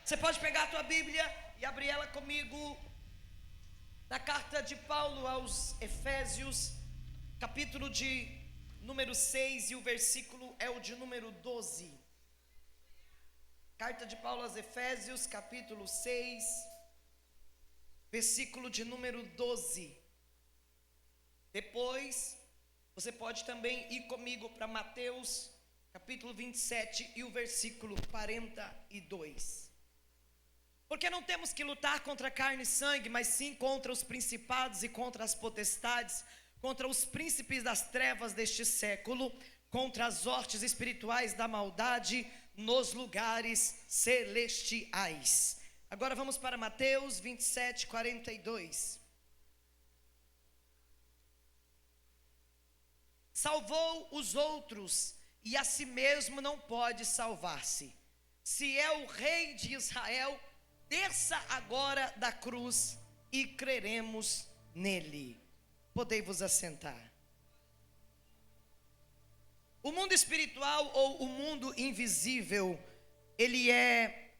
Você pode pegar a tua Bíblia e abrir ela comigo na carta de Paulo aos Efésios, capítulo de número 6, e o versículo é o de número 12. Carta de Paulo aos Efésios, capítulo 6, versículo de número 12. Depois, você pode também ir comigo para Mateus, capítulo 27 e o versículo 42. Porque não temos que lutar contra carne e sangue, mas sim contra os principados e contra as potestades, contra os príncipes das trevas deste século, contra as hostes espirituais da maldade nos lugares celestiais. Agora vamos para Mateus 27, 42. Salvou os outros e a si mesmo não pode salvar-se. Se é o rei de Israel, desça agora da cruz e creremos nele. Podei-vos assentar. O mundo espiritual ou o mundo invisível, ele é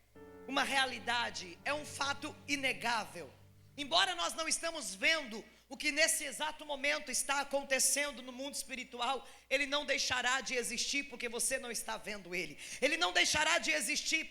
uma realidade, é um fato inegável. Embora nós não estamos vendo o que nesse exato momento está acontecendo no mundo espiritual, ele não deixará de existir porque você não está vendo ele. Ele não deixará de existir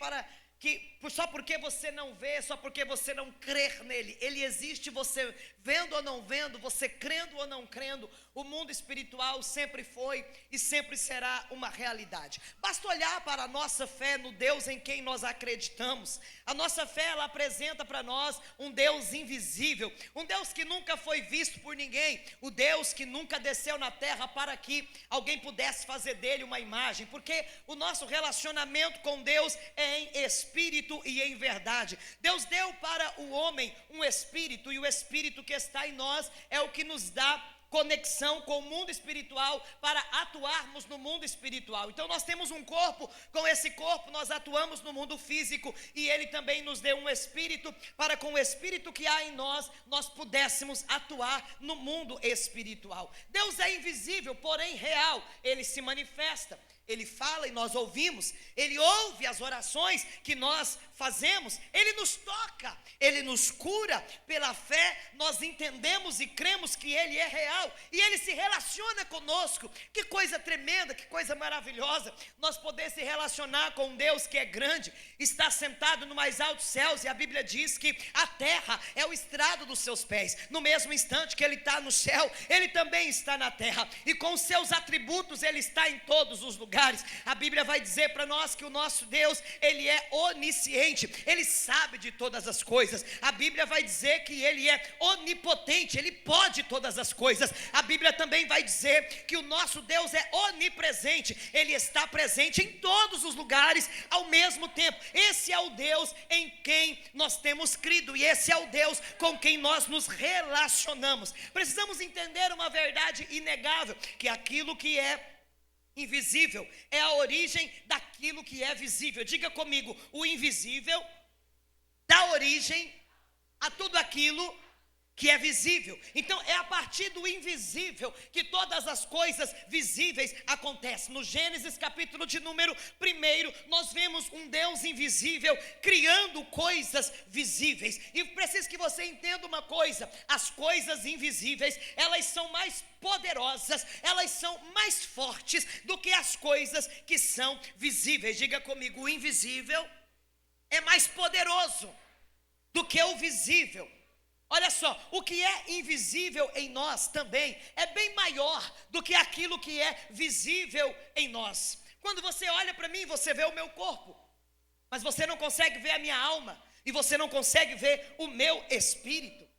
só porque você não vê, só porque você não crer nele. Ele existe, você vendo ou não vendo, você crendo ou não crendo. O mundo espiritual sempre foi e sempre será uma realidade. Basta olhar para a nossa fé no Deus em quem nós acreditamos. A nossa fé, ela apresenta para nós um Deus invisível, um Deus que nunca foi visto por ninguém, o Deus que nunca desceu na terra para que alguém pudesse fazer dele uma imagem, porque o nosso relacionamento com Deus é em espírito e em verdade. Deus deu para o homem um espírito, e o espírito que está em nós é o que nos dá conexão com o mundo espiritual para atuarmos no mundo espiritual. Então nós temos um corpo, com esse corpo nós atuamos no mundo físico, e ele também nos deu um espírito para com o espírito que há em nós pudéssemos atuar no mundo espiritual. Deus é invisível, porém real. Ele se manifesta, ele fala e nós ouvimos, ele ouve as orações que nós fazemos, ele nos toca, ele nos cura. Pela fé nós entendemos e cremos que ele é real, e ele se relaciona conosco. Que coisa tremenda, que coisa maravilhosa nós poder se relacionar com um Deus que é grande, está sentado no mais altos céus, e a Bíblia diz que a terra é o estrado dos seus pés. No mesmo instante que ele está no céu, ele também está na terra, e com os seus atributos ele está em todos os lugares. A Bíblia vai dizer para nós que o nosso Deus, ele é onisciente, ele sabe de todas as coisas. A Bíblia vai dizer que ele é onipotente, ele pode todas as coisas. A Bíblia também vai dizer que o nosso Deus é onipresente, ele está presente em todos os lugares ao mesmo tempo. Esse é o Deus em quem nós temos crido, e esse é o Deus com quem nós nos relacionamos. Precisamos entender uma verdade inegável, que aquilo que é invisível é a origem daquilo que é visível. Diga comigo: o invisível dá origem a tudo aquilo que é visível. Então é a partir do invisível que todas as coisas visíveis acontecem. No Gênesis capítulo de número 1, nós vemos um Deus invisível criando coisas visíveis. E preciso que você entenda uma coisa: as coisas invisíveis, elas são mais poderosas, elas são mais fortes do que as coisas que são visíveis. Diga comigo: o invisível é mais poderoso do que o visível. Olha só, o que é invisível em nós também é bem maior do que aquilo que é visível em nós. Quando você olha para mim, você vê o meu corpo, mas você não consegue ver a minha alma, e você não consegue ver o meu espírito.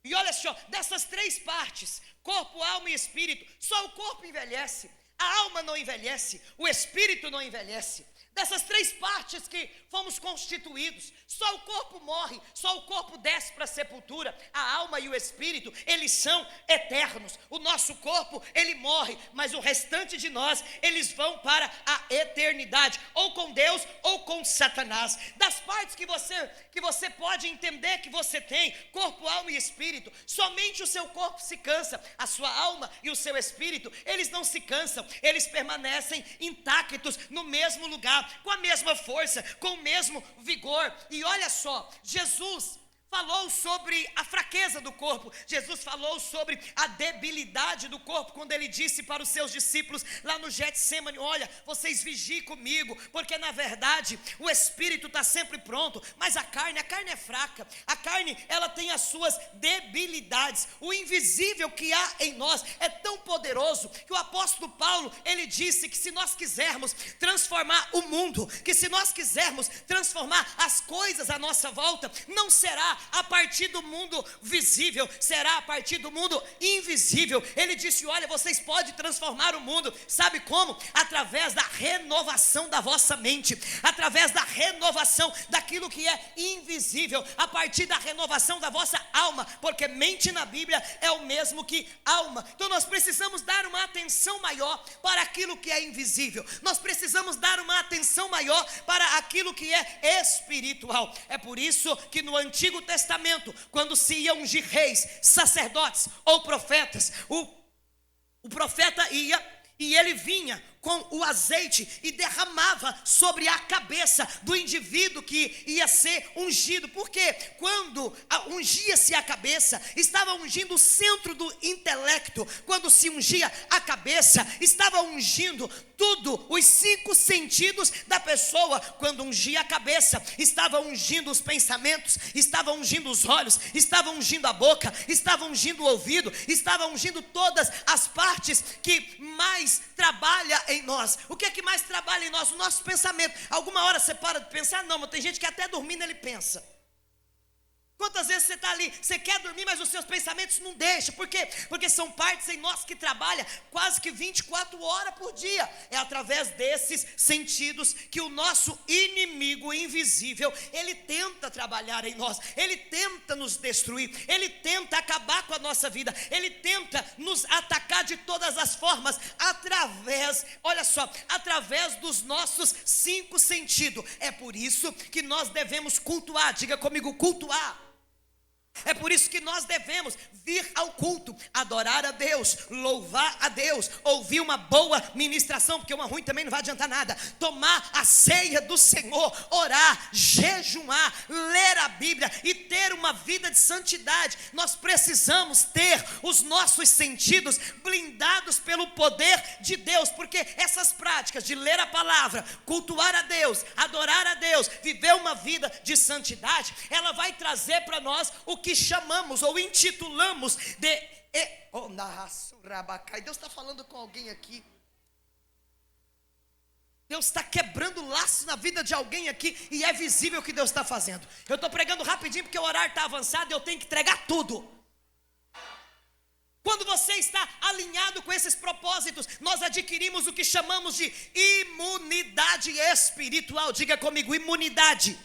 E olha só, dessas três partes, corpo, alma e espírito, só o corpo envelhece, a alma não envelhece, o espírito não envelhece. Dessas três partes que fomos constituídos, só o corpo morre, só o corpo desce para a sepultura. A alma e o espírito, eles são eternos. O nosso corpo, ele morre, mas o restante de nós, eles vão para a eternidade, ou com Deus ou com Satanás. Das partes que você pode entender que você tem, corpo, alma e espírito, somente o seu corpo se cansa. A sua alma e o seu espírito, eles não se cansam, eles permanecem intactos no mesmo lugar. trabalhar com a mesma força, com o mesmo vigor. E olha só, Jesus falou sobre a fraqueza do corpo. Jesus falou sobre a debilidade do corpo quando ele disse para os seus discípulos lá no Getsêmani: olha, vocês vigiem comigo, porque na verdade o espírito está sempre pronto, mas a carne é fraca. A carne, ela tem as suas debilidades. O invisível que há em nós é tão poderoso que o apóstolo Paulo, ele disse que se nós quisermos transformar o mundo, que se nós quisermos transformar as coisas à nossa volta, não será a partir do mundo visível, será a partir do mundo invisível. Ele disse: olha, vocês podem transformar o mundo, sabe como? Através da renovação da vossa mente, através da renovação daquilo que é invisível, a partir da renovação da vossa alma, porque mente na Bíblia é o mesmo que alma. Então nós precisamos dar uma atenção maior para aquilo que é invisível, nós precisamos dar uma atenção maior para aquilo que é espiritual. É por isso que no Antigo Testamento, quando se ia ungir reis, sacerdotes ou profetas, o profeta ia e ele vinha com o azeite e derramava sobre a cabeça do indivíduo que ia ser ungido. Porque quando ungia-se a cabeça, estava ungindo o centro do intelecto. Quando se ungia a cabeça, estava ungindo tudo, os 5 sentidos da pessoa. Quando ungia a cabeça, estava ungindo os pensamentos, estava ungindo os olhos, estava ungindo a boca, estava ungindo o ouvido, estava ungindo todas as partes que mais trabalha em nós. O que é que mais trabalha em nós? O nosso pensamento. Alguma hora você para de pensar? Não, mas tem gente que até dormindo ele pensa. Quantas vezes você está ali, você quer dormir, mas os seus pensamentos não deixam. Por quê? Porque são partes em nós que trabalham quase que 24 horas por dia. É através desses sentidos que o nosso inimigo invisível, ele tenta trabalhar em nós, ele tenta nos destruir, ele tenta acabar com a nossa vida, ele tenta nos atacar de todas as formas, através, olha só, através dos nossos 5 sentidos. É por isso que nós devemos cultuar. Diga comigo, cultuar. É por isso que nós devemos vir ao culto, adorar a Deus, louvar a Deus, ouvir uma boa ministração, porque uma ruim também não vai adiantar nada, tomar a ceia do Senhor, orar, jejuar, ler a Bíblia e ter uma vida de santidade. Nós precisamos ter os nossos sentidos blindados pelo poder de Deus, porque essas práticas de ler a palavra, cultuar a Deus, adorar a Deus, viver uma vida de santidade, ela vai trazer para nós o que chamamos ou intitulamos de Deus está falando com alguém aqui. Deus está quebrando laços na vida de alguém aqui, e é visível o que Deus está fazendo. Eu estou pregando rapidinho porque o horário está avançado e eu tenho que entregar tudo. Quando você está alinhado com esses propósitos, nós adquirimos o que chamamos de imunidade espiritual. Diga comigo, imunidade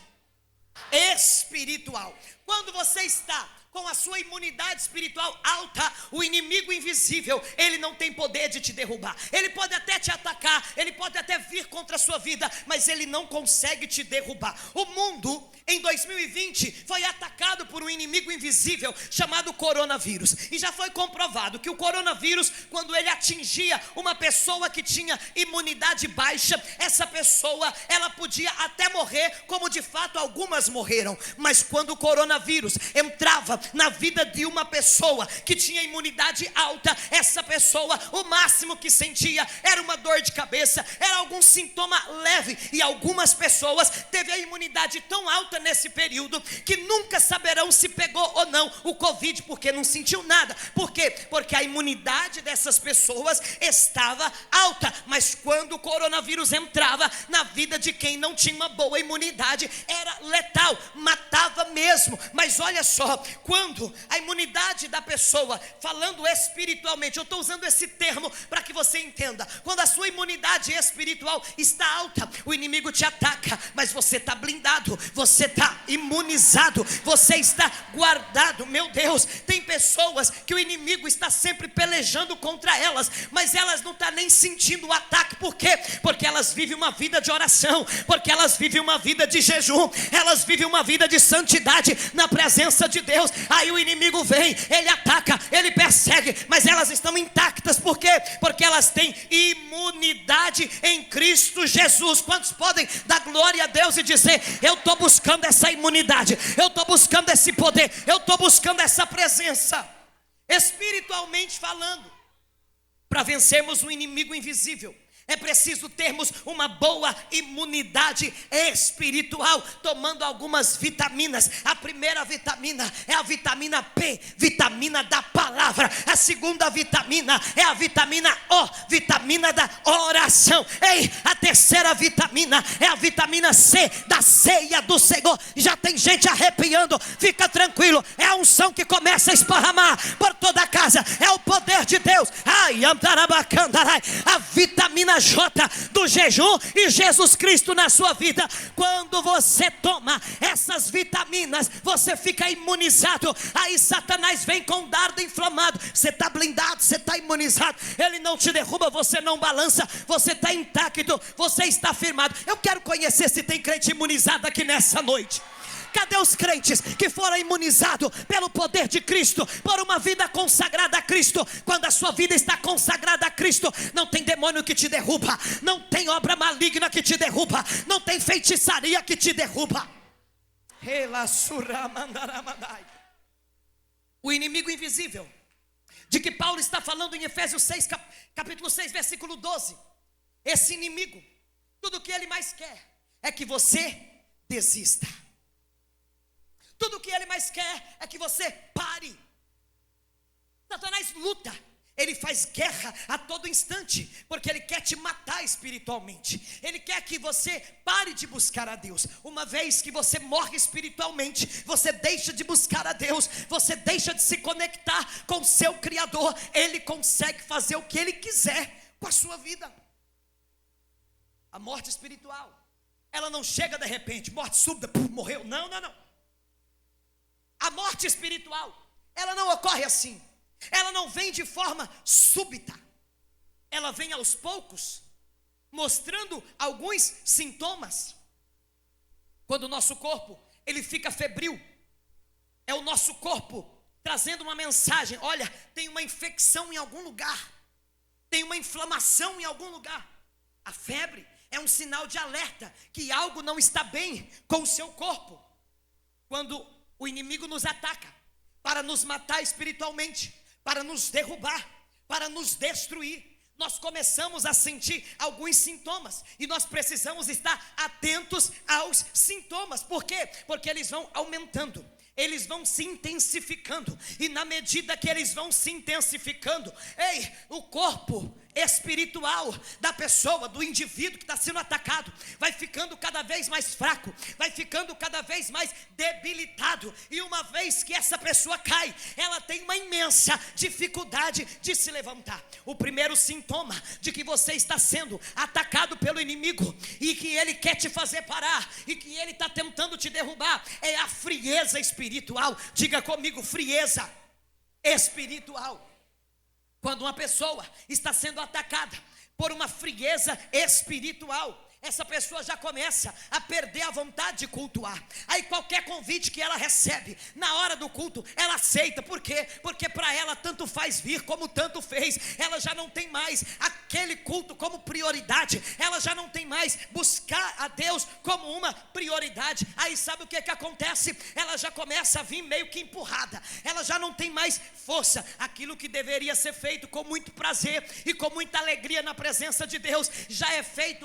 espiritual. Quando você está com a sua imunidade espiritual alta, o inimigo invisível, ele não tem poder de te derrubar. Ele pode até te atacar, ele pode até vir contra a sua vida, mas ele não consegue te derrubar. O mundo em 2020 foi atacado por um inimigo invisível chamado coronavírus, e já foi comprovado que o coronavírus, quando ele atingia uma pessoa que tinha imunidade baixa, essa pessoa, ela podia até morrer, como de fato algumas morreram. Mas quando o coronavírus entrava na vida de uma pessoa que tinha imunidade alta, essa pessoa, o máximo que sentia era uma dor de cabeça, era algum sintoma leve, e algumas pessoas teve a imunidade tão alta nesse período que nunca saberão se pegou ou não o Covid, porque não sentiu nada. Por quê? Porque a imunidade dessas pessoas estava alta. Mas quando o coronavírus entrava na vida de quem não tinha uma boa imunidade, era letal, matava mesmo. Mas olha só, quando a imunidade da pessoa, falando espiritualmente, eu estou usando esse termo para que você entenda, quando a sua imunidade espiritual está alta, o inimigo te ataca, mas você está blindado, você está imunizado, você está guardado. Meu Deus, tem pessoas que o inimigo está sempre pelejando contra elas, mas elas não estão nem sentindo o ataque. Por quê? Porque elas vivem uma vida de oração, porque elas vivem uma vida de jejum, elas vivem uma vida de santidade na presença de Deus. Aí o inimigo vem, ele ataca, ele persegue, mas elas estão intactas. Por quê? Porque elas têm imunidade em Cristo Jesus. Quantos podem dar glória a Deus e dizer: eu estou buscando essa imunidade, eu estou buscando esse poder, eu estou buscando essa presença? Espiritualmente falando, para vencermos um inimigo invisível, é preciso termos uma boa imunidade espiritual, tomando algumas vitaminas. A primeira vitamina é a vitamina P, vitamina da palavra. A segunda vitamina é a vitamina O, vitamina da oração. Ei, a terceira vitamina é a vitamina C, da ceia do Senhor. Já tem gente arrepiando, fica tranquilo, é a unção que começa a esparramar por toda a casa, é o poder de Deus. Ai, a vitamina J do jejum e Jesus Cristo na sua vida. Quando você toma essas vitaminas, você fica imunizado. Aí Satanás vem com um dardo inflamado. Você está blindado, você está imunizado. Ele não te derruba, você não balança, você está intacto, você está firmado. Eu quero conhecer se tem crente imunizado aqui nessa noite. Cadê os crentes que foram imunizados pelo poder de Cristo, por uma vida consagrada a Cristo? Quando a sua vida está consagrada a Cristo, não tem demônio que te derruba, não tem obra maligna que te derruba, não tem feitiçaria que te derruba. O inimigo invisível, de que Paulo está falando em Efésios 6, capítulo 6, versículo 12. Esse inimigo, tudo que ele mais quer é que você desista. Tudo que ele mais quer é que você pare. Satanás luta, ele faz guerra a todo instante, porque ele quer te matar espiritualmente. Ele quer que você pare de buscar a Deus. Uma vez que você morre espiritualmente, você deixa de buscar a Deus, você deixa de se conectar com o seu Criador. Ele consegue fazer o que ele quiser com a sua vida. A morte espiritual, ela não chega de repente, morte súbita, morreu. Não. A morte espiritual, ela não ocorre assim. Ela não vem de forma súbita. Ela vem aos poucos, mostrando alguns sintomas. Quando o nosso corpo, ele fica febril, é o nosso corpo trazendo uma mensagem: olha, tem uma infecção em algum lugar, tem uma inflamação em algum lugar. A febre é um sinal de alerta que algo não está bem com o seu corpo. Quando o inimigo nos ataca para nos matar espiritualmente, para nos derrubar, para nos destruir, nós começamos a sentir alguns sintomas, e nós precisamos estar atentos aos sintomas. Por quê? Porque eles vão aumentando, eles vão se intensificando, e na medida que eles vão se intensificando, o corpo espiritual da pessoa, do indivíduo que está sendo atacado, vai ficando cada vez mais fraco, vai ficando cada vez mais debilitado. E uma vez que essa pessoa cai, ela tem uma imensa dificuldade de se levantar. O primeiro sintoma de que você está sendo atacado pelo inimigo, e que ele quer te fazer parar, e que ele está tentando te derrubar, é a frieza espiritual. Diga comigo: frieza espiritual. Quando uma pessoa está sendo atacada por uma frieza espiritual, essa pessoa já começa a perder a vontade de cultuar. Aí qualquer convite que ela recebe na hora do culto, ela aceita. Por quê? Porque para ela tanto faz vir como tanto fez. Ela já não tem mais aquele culto como prioridade, ela já não tem mais buscar a Deus como uma prioridade. Aí sabe o que acontece? Ela já começa a vir meio que empurrada, ela já não tem mais força. Aquilo que deveria ser feito com muito prazer e com muita alegria na presença de Deus, já é feito,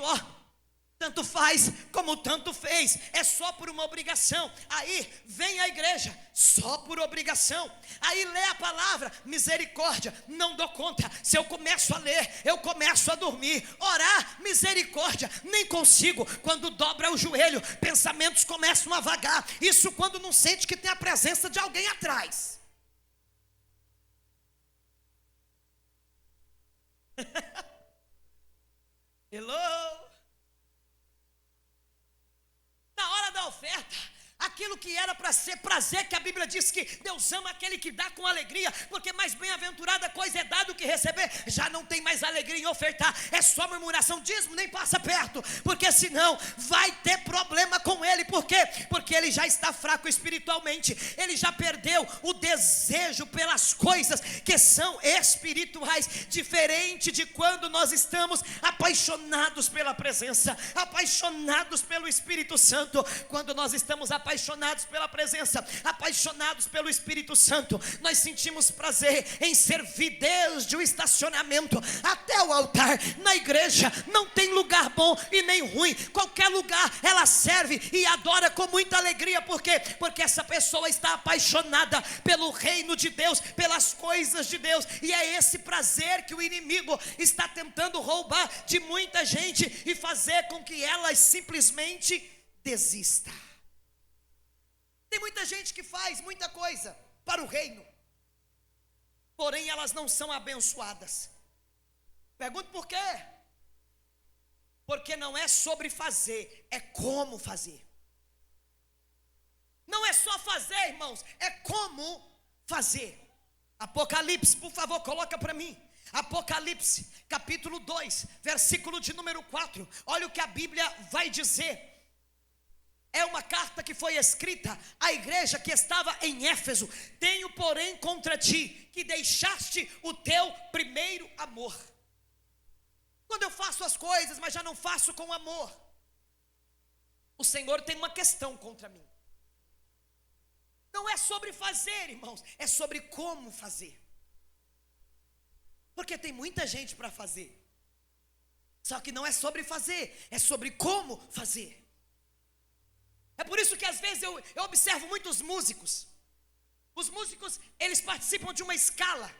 tanto faz como tanto fez, é só por uma obrigação. Aí vem a igreja, só por obrigação. Aí lê a palavra, misericórdia, não dou conta. Se eu começo a ler, eu começo a dormir. Orar, misericórdia, nem consigo. Quando dobra o joelho, pensamentos começam a vagar. Isso quando não sente que tem a presença de alguém atrás. Hello? Na hora da oferta, aquilo que era para ser prazer, que a Bíblia diz que Deus ama aquele que dá com alegria, porque mais bem-aventurada coisa é dar do que receber, já não tem mais alegria em ofertar, é só murmuração. Dízimo nem passa perto, porque senão vai ter problema com ele. Por quê? Porque porque ele já está fraco espiritualmente, ele já perdeu o desejo pelas coisas que são espirituais, diferente de quando nós estamos apaixonados pela presença, apaixonados pelo Espírito Santo. Quando nós estamos apaixonados pela presença, apaixonados pelo Espírito Santo, nós sentimos prazer em servir desde o estacionamento até o altar. Na igreja não tem lugar bom e nem ruim, qualquer lugar ela serve e adora com muita alegria. Por quê? Porque essa pessoa está apaixonada pelo reino de Deus, pelas coisas de Deus, e é esse prazer que o inimigo está tentando roubar de muita gente e fazer com que elas simplesmente desista. Tem muita gente que faz muita coisa para o reino, porém elas não são abençoadas. Pergunto por quê? Porque não é sobre fazer, é como fazer. Não é só fazer, irmãos, é como fazer. Apocalipse, por favor, coloca para mim. Apocalipse, capítulo 2, versículo de número 4. Olha o que a Bíblia vai dizer. É uma carta que foi escrita à igreja que estava em Éfeso. Tenho, porém, contra ti que deixaste o teu primeiro amor. Quando eu faço as coisas, mas já não faço com amor, o Senhor tem uma questão contra mim. Não é sobre fazer, irmãos, é sobre como fazer. Porque tem muita gente para fazer, só que não é sobre fazer, é sobre como fazer. É por isso que às vezes eu observo muitos músicos. Os músicos, eles participam de uma escala.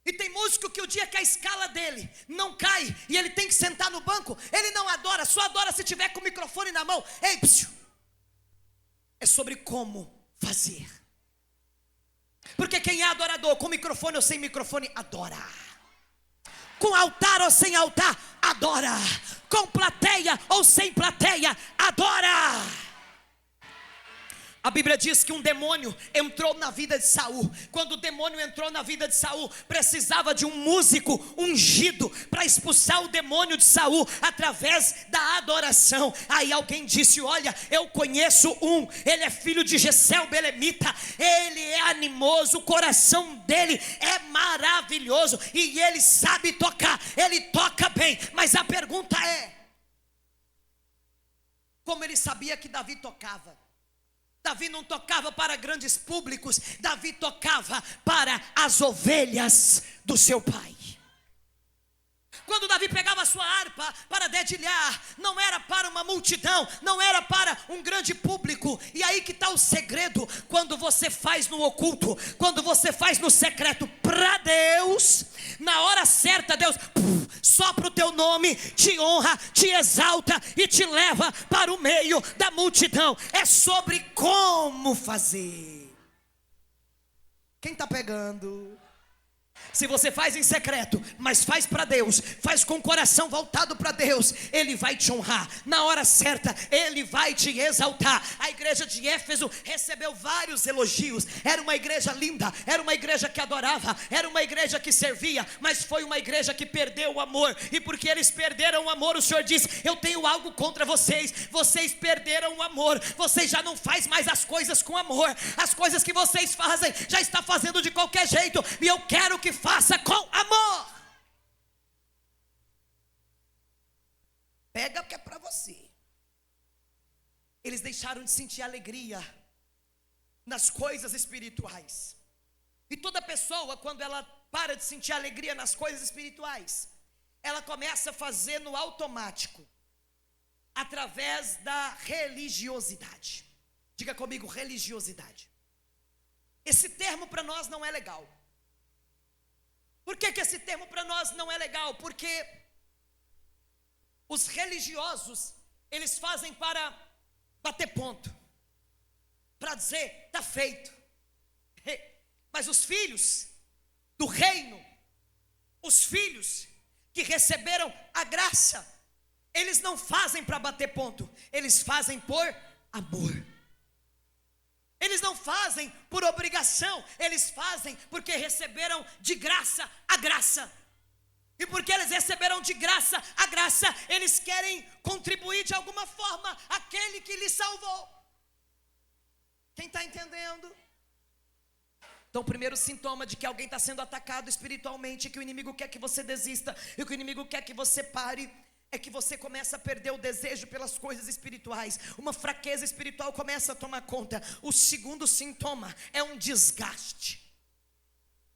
E tem músico que o dia que a escala dele não cai e ele tem que sentar no banco, ele não adora, só adora se tiver com o microfone na mão. Ei, psiu. É sobre como fazer. Porque quem é adorador, com microfone ou sem microfone, adora. Com altar ou sem altar, adora. Com plateia ou sem plateia, adora. A Bíblia diz que um demônio entrou na vida de Saul. Quando o demônio entrou na vida de Saul, precisava de um músico ungido para expulsar o demônio de Saul através da adoração. Aí alguém disse: olha, eu conheço ele é filho de Jessé belemita, ele é animoso, o coração dele é maravilhoso e ele sabe tocar, ele toca bem. Mas a pergunta é: como ele sabia que Davi tocava? Davi não tocava para grandes públicos, Davi tocava para as ovelhas do seu pai. Quando Davi pegava a sua harpa para dedilhar, não era para uma multidão, não era para um grande público. E aí que está o segredo: quando você faz no oculto, quando você faz no secreto para Deus, na hora certa Deus sopra o teu nome, te honra, te exalta e te leva para o meio da multidão. É sobre como fazer. Quem está pegando? Se você faz em secreto, mas faz para Deus, faz com o coração voltado para Deus, Ele vai te honrar. Na hora certa, Ele vai te exaltar. A igreja de Éfeso recebeu vários elogios. Era uma igreja linda, era uma igreja que adorava, era uma igreja que servia, mas foi uma igreja que perdeu o amor. E porque eles perderam o amor, o Senhor diz: eu tenho algo contra vocês. Vocês perderam o amor, vocês já não fazem mais as coisas com amor. As coisas que vocês fazem, já está fazendo de qualquer jeito. E eu quero que faça com amor. Pega o que é para você. Eles deixaram de sentir alegria nas coisas espirituais. E toda pessoa, quando ela para de sentir alegria nas coisas espirituais, ela começa a fazer no automático, através da religiosidade. Diga comigo: religiosidade. Esse termo para nós não é legal. Por que esse termo para nós não é legal? Porque os religiosos, eles fazem para bater ponto, para dizer: está feito. Mas os filhos do reino, os filhos que receberam a graça, eles não fazem para bater ponto, eles fazem por amor. Eles não fazem por obrigação, eles fazem porque receberam de graça a graça. E porque eles receberam de graça a graça, eles querem contribuir de alguma forma. Aquele que lhe salvou. Quem está entendendo? Então o primeiro sintoma de que alguém está sendo atacado espiritualmente, que o inimigo quer que você desista, e que o inimigo quer que você pare, é que você começa a perder o desejo pelas coisas espirituais. Uma fraqueza espiritual começa a tomar conta. O segundo sintoma é um desgaste.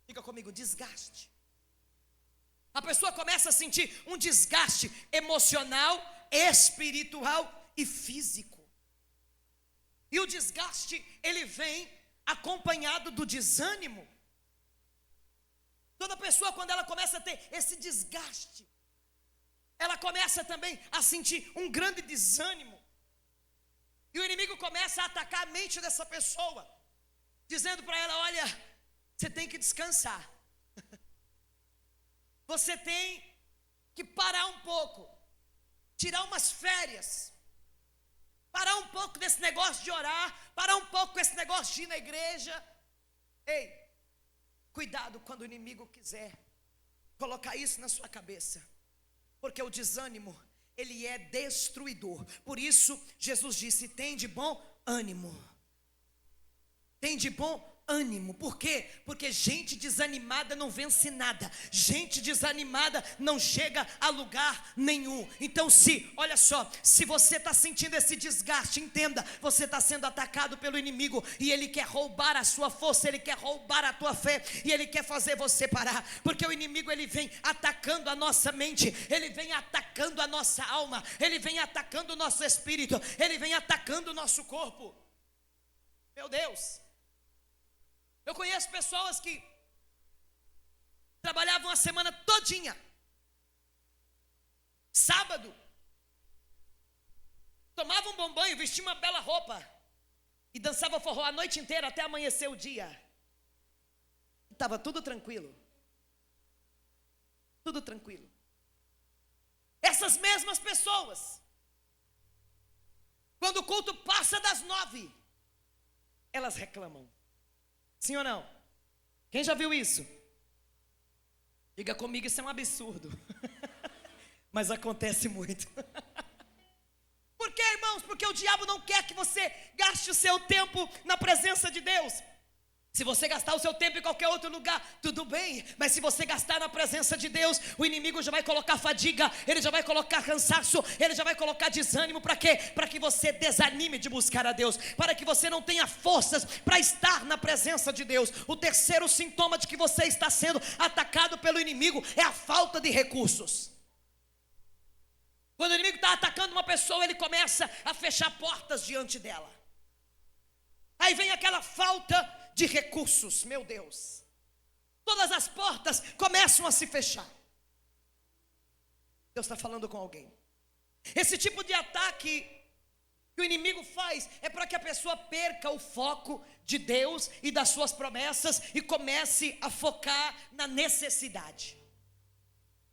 Fica comigo, desgaste. A pessoa começa a sentir um desgaste emocional, espiritual e físico. E o desgaste, ele vem acompanhado do desânimo. Toda pessoa, quando ela começa a ter esse desgaste, ela começa também a sentir um grande desânimo. E o inimigo começa a atacar a mente dessa pessoa, dizendo para ela: olha, você tem que descansar. Você tem que parar um pouco, tirar umas férias, parar um pouco desse negócio de orar, parar um pouco com esse negócio de ir na igreja. Ei, cuidado quando o inimigo quiser colocar isso na sua cabeça, porque o desânimo, ele é destruidor. Por isso Jesus disse: tem de bom ânimo. Tem de bom ânimo. Por quê? Porque gente desanimada não vence nada. Gente desanimada não chega a lugar nenhum. Então olha só, se você está sentindo esse desgaste, entenda, você está sendo atacado pelo inimigo, e ele quer roubar a sua força, ele quer roubar a tua fé, e ele quer fazer você parar, porque o inimigo, ele vem atacando a nossa mente, ele vem atacando a nossa alma, ele vem atacando o nosso espírito, ele vem atacando o nosso corpo. Meu Deus, eu conheço pessoas que trabalhavam a semana todinha, sábado, tomavam um bom banho, vestiam uma bela roupa e dançavam forró a noite inteira até amanhecer o dia. Estava tudo tranquilo. Tudo tranquilo. Essas mesmas pessoas, quando o culto passa das 9, elas reclamam. Sim ou não? Quem já viu isso? Diga comigo, isso é um absurdo. Mas acontece muito. Por quê, irmãos? Porque o diabo não quer que você gaste o seu tempo na presença de Deus. Se você gastar o seu tempo em qualquer outro lugar, tudo bem, mas se você gastar na presença de Deus, o inimigo já vai colocar fadiga, ele já vai colocar cansaço, ele já vai colocar desânimo. Para quê? Para que você desanime de buscar a Deus, para que você não tenha forças para estar na presença de Deus. O terceiro sintoma de que você está sendo atacado pelo inimigo é a falta de recursos. Quando o inimigo está atacando uma pessoa, ele começa a fechar portas diante dela. Aí vem aquela falta de recursos, meu Deus. Todas as portas começam a se fechar. Deus está falando com alguém. Esse tipo de ataque que o inimigo faz é para que a pessoa perca o foco de Deus e das suas promessas e comece a focar na necessidade.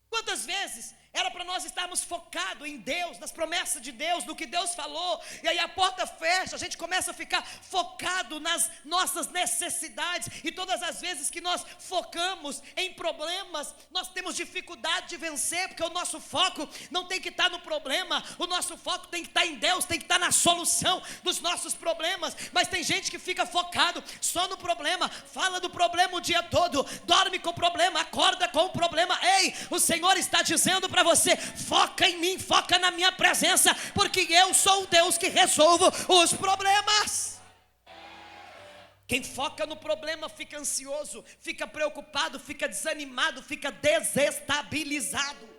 Quantas vezes era para nós estarmos focados em Deus, nas promessas de Deus, no que Deus falou, e aí a porta fecha, a gente começa a ficar focado nas nossas necessidades, e todas as vezes que nós focamos em problemas, nós temos dificuldade de vencer, porque o nosso foco não tem que estar no problema, o nosso foco tem que estar em Deus, tem que estar na solução dos nossos problemas. Mas tem gente que fica focado só no problema, fala do problema o dia todo, dorme com o problema, acorda com o problema. Ei, o Senhor está dizendo para você: foca em mim, foca na minha presença, porque eu sou o Deus que resolvo os problemas. Quem foca no problema fica ansioso, fica preocupado, fica desanimado, fica desestabilizado.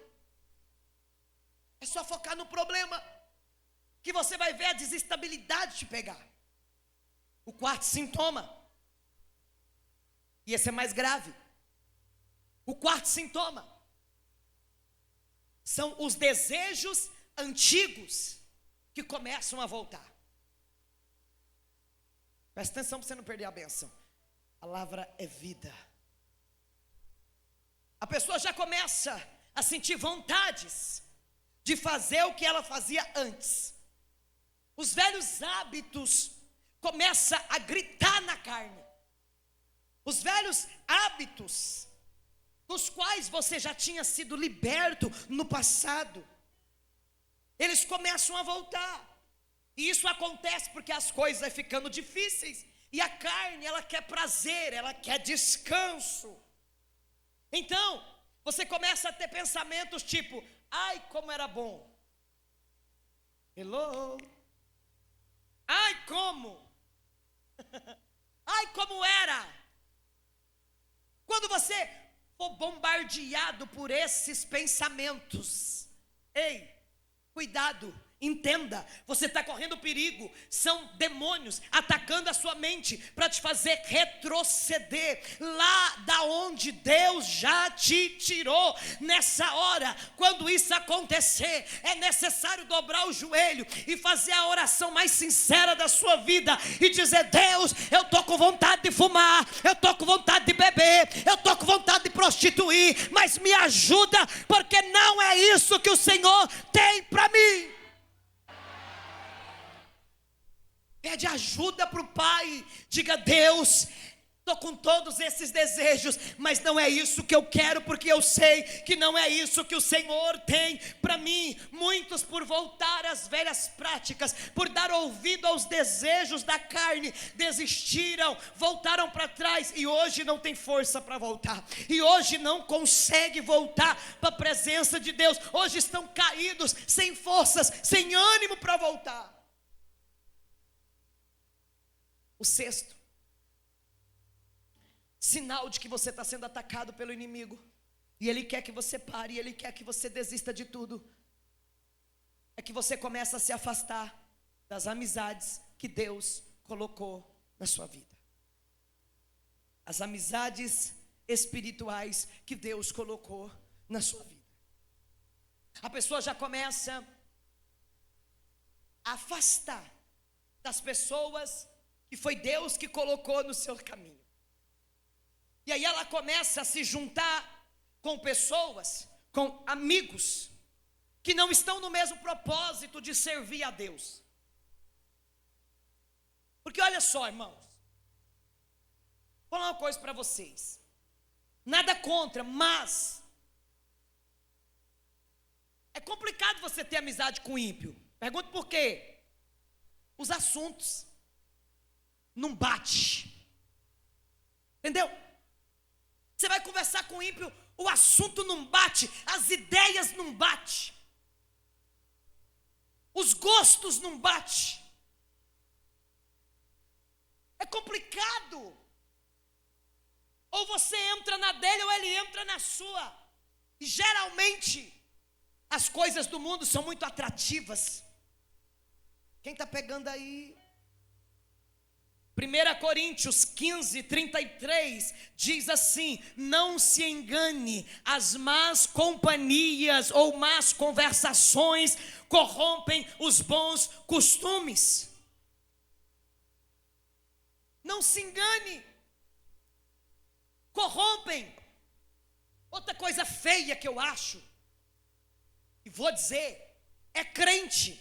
É só focar no problema que você vai ver a desestabilidade te pegar. O quarto sintoma, e esse é mais grave, o quarto sintoma são os desejos antigos que começam a voltar. Presta atenção para você não perder a bênção. A palavra é vida. A pessoa já começa a sentir vontades de fazer o que ela fazia antes. Os velhos hábitos começam a gritar na carne. Os velhos hábitos dos quais você já tinha sido liberto no passado, eles começam a voltar. E isso acontece porque as coisas vão ficando difíceis. E a carne, ela quer prazer, ela quer descanso. Então, você começa a ter pensamentos tipo: ai, como era bom. Hello. Ai, como. Ai, como era. Quando você for bombardeado por esses pensamentos, ei, cuidado. Entenda, você está correndo perigo. São demônios atacando a sua mente para te fazer retroceder lá da onde Deus já te tirou. Nessa hora, quando isso acontecer, é necessário dobrar o joelho e fazer a oração mais sincera da sua vida e dizer: Deus, eu estou com vontade de fumar, eu estou com vontade de beber, eu estou com vontade de prostituir, mas me ajuda, porque não é isso que o Senhor tem para mim. Pede ajuda para o Pai. Diga: Deus, estou com todos esses desejos, mas não é isso que eu quero, porque eu sei que não é isso que o Senhor tem para mim. Muitos, por voltar às velhas práticas, por dar ouvido aos desejos da carne, desistiram, voltaram para trás e hoje não tem força para voltar. E hoje não consegue voltar para a presença de Deus. Hoje estão caídos, sem forças, sem ânimo para voltar. O sexto sinal de que você está sendo atacado pelo inimigo, e ele quer que você pare, e ele quer que você desista de tudo, é que você começa a se afastar das amizades que Deus colocou na sua vida. As amizades espirituais que Deus colocou na sua vida. A pessoa já começa a afastar das pessoas que foi Deus que colocou no seu caminho. E aí ela começa a se juntar com pessoas, com amigos, que não estão no mesmo propósito de servir a Deus. Porque olha só, irmãos, vou falar uma coisa para vocês. Nada contra, mas é complicado você ter amizade com ímpio. Pergunto por quê? Os assuntos não bate. Entendeu? Você vai conversar com o ímpio, o assunto não bate, as ideias não batem, os gostos não batem. É complicado. Ou você entra na dele ou ele entra na sua. E geralmente as coisas do mundo são muito atrativas. Quem está pegando aí? 1 Coríntios 15, 33 diz assim: não se engane, as más companhias ou más conversações corrompem os bons costumes. Não se engane, corrompem. Outra coisa feia que eu acho, e vou dizer, é crente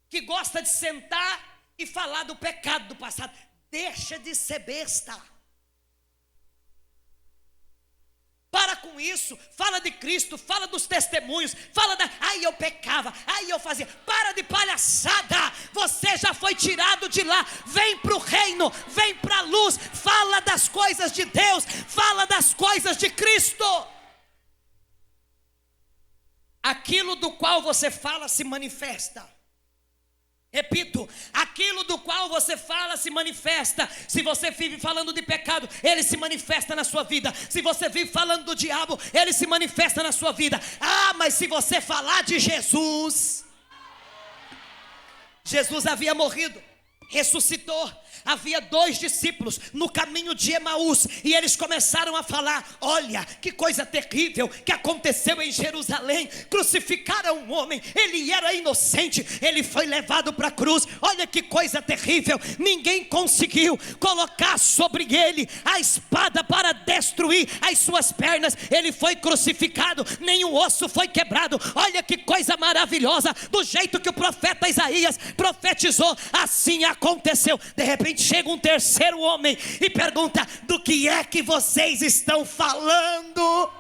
que gosta de sentar e falar do pecado do passado. Deixa de ser besta. Para com isso. Fala de Cristo, fala dos testemunhos, fala da, ai eu pecava, ai eu fazia. Para de palhaçada. Você já foi tirado de lá. Vem para o reino, vem para a luz. Fala das coisas de Deus, fala das coisas de Cristo. Aquilo do qual você fala se manifesta. Repito, aquilo do qual você fala se manifesta. Se você vive falando de pecado, ele se manifesta na sua vida. Se você vive falando do diabo, ele se manifesta na sua vida. Ah, mas se você falar de Jesus, Jesus havia morrido, ressuscitou. Havia 2 discípulos no caminho de Emaús, e eles começaram a falar: olha, que coisa terrível que aconteceu em Jerusalém. Crucificaram um homem, ele era inocente, ele foi levado para a cruz. Olha que coisa terrível, ninguém conseguiu colocar sobre ele a espada para destruir as suas pernas. Ele foi crucificado, nenhum osso foi quebrado. Olha que coisa maravilhosa, do jeito que o profeta Isaías profetizou, assim aconteceu. De repente chega um terceiro homem e pergunta: do que é que vocês estão falando?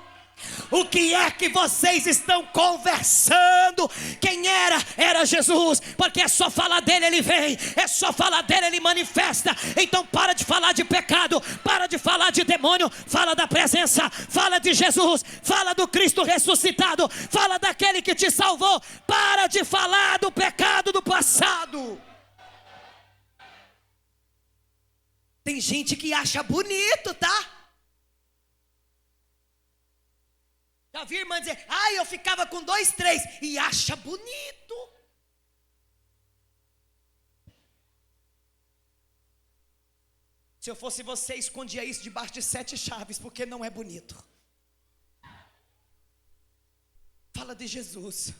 O que é que vocês estão conversando? Quem era? Era Jesus. Porque é só falar dele, ele vem. É só falar dele, ele manifesta. Então para de falar de pecado, para de falar de demônio. Fala da presença, fala de Jesus, fala do Cristo ressuscitado, fala daquele que te salvou. Para de falar do pecado do passado. Tem gente que acha bonito, tá? Já vi irmã dizer, eu ficava com 2, 3, e acha bonito. Se eu fosse você, escondia isso debaixo de 7 chaves, porque não é bonito. Fala de Jesus,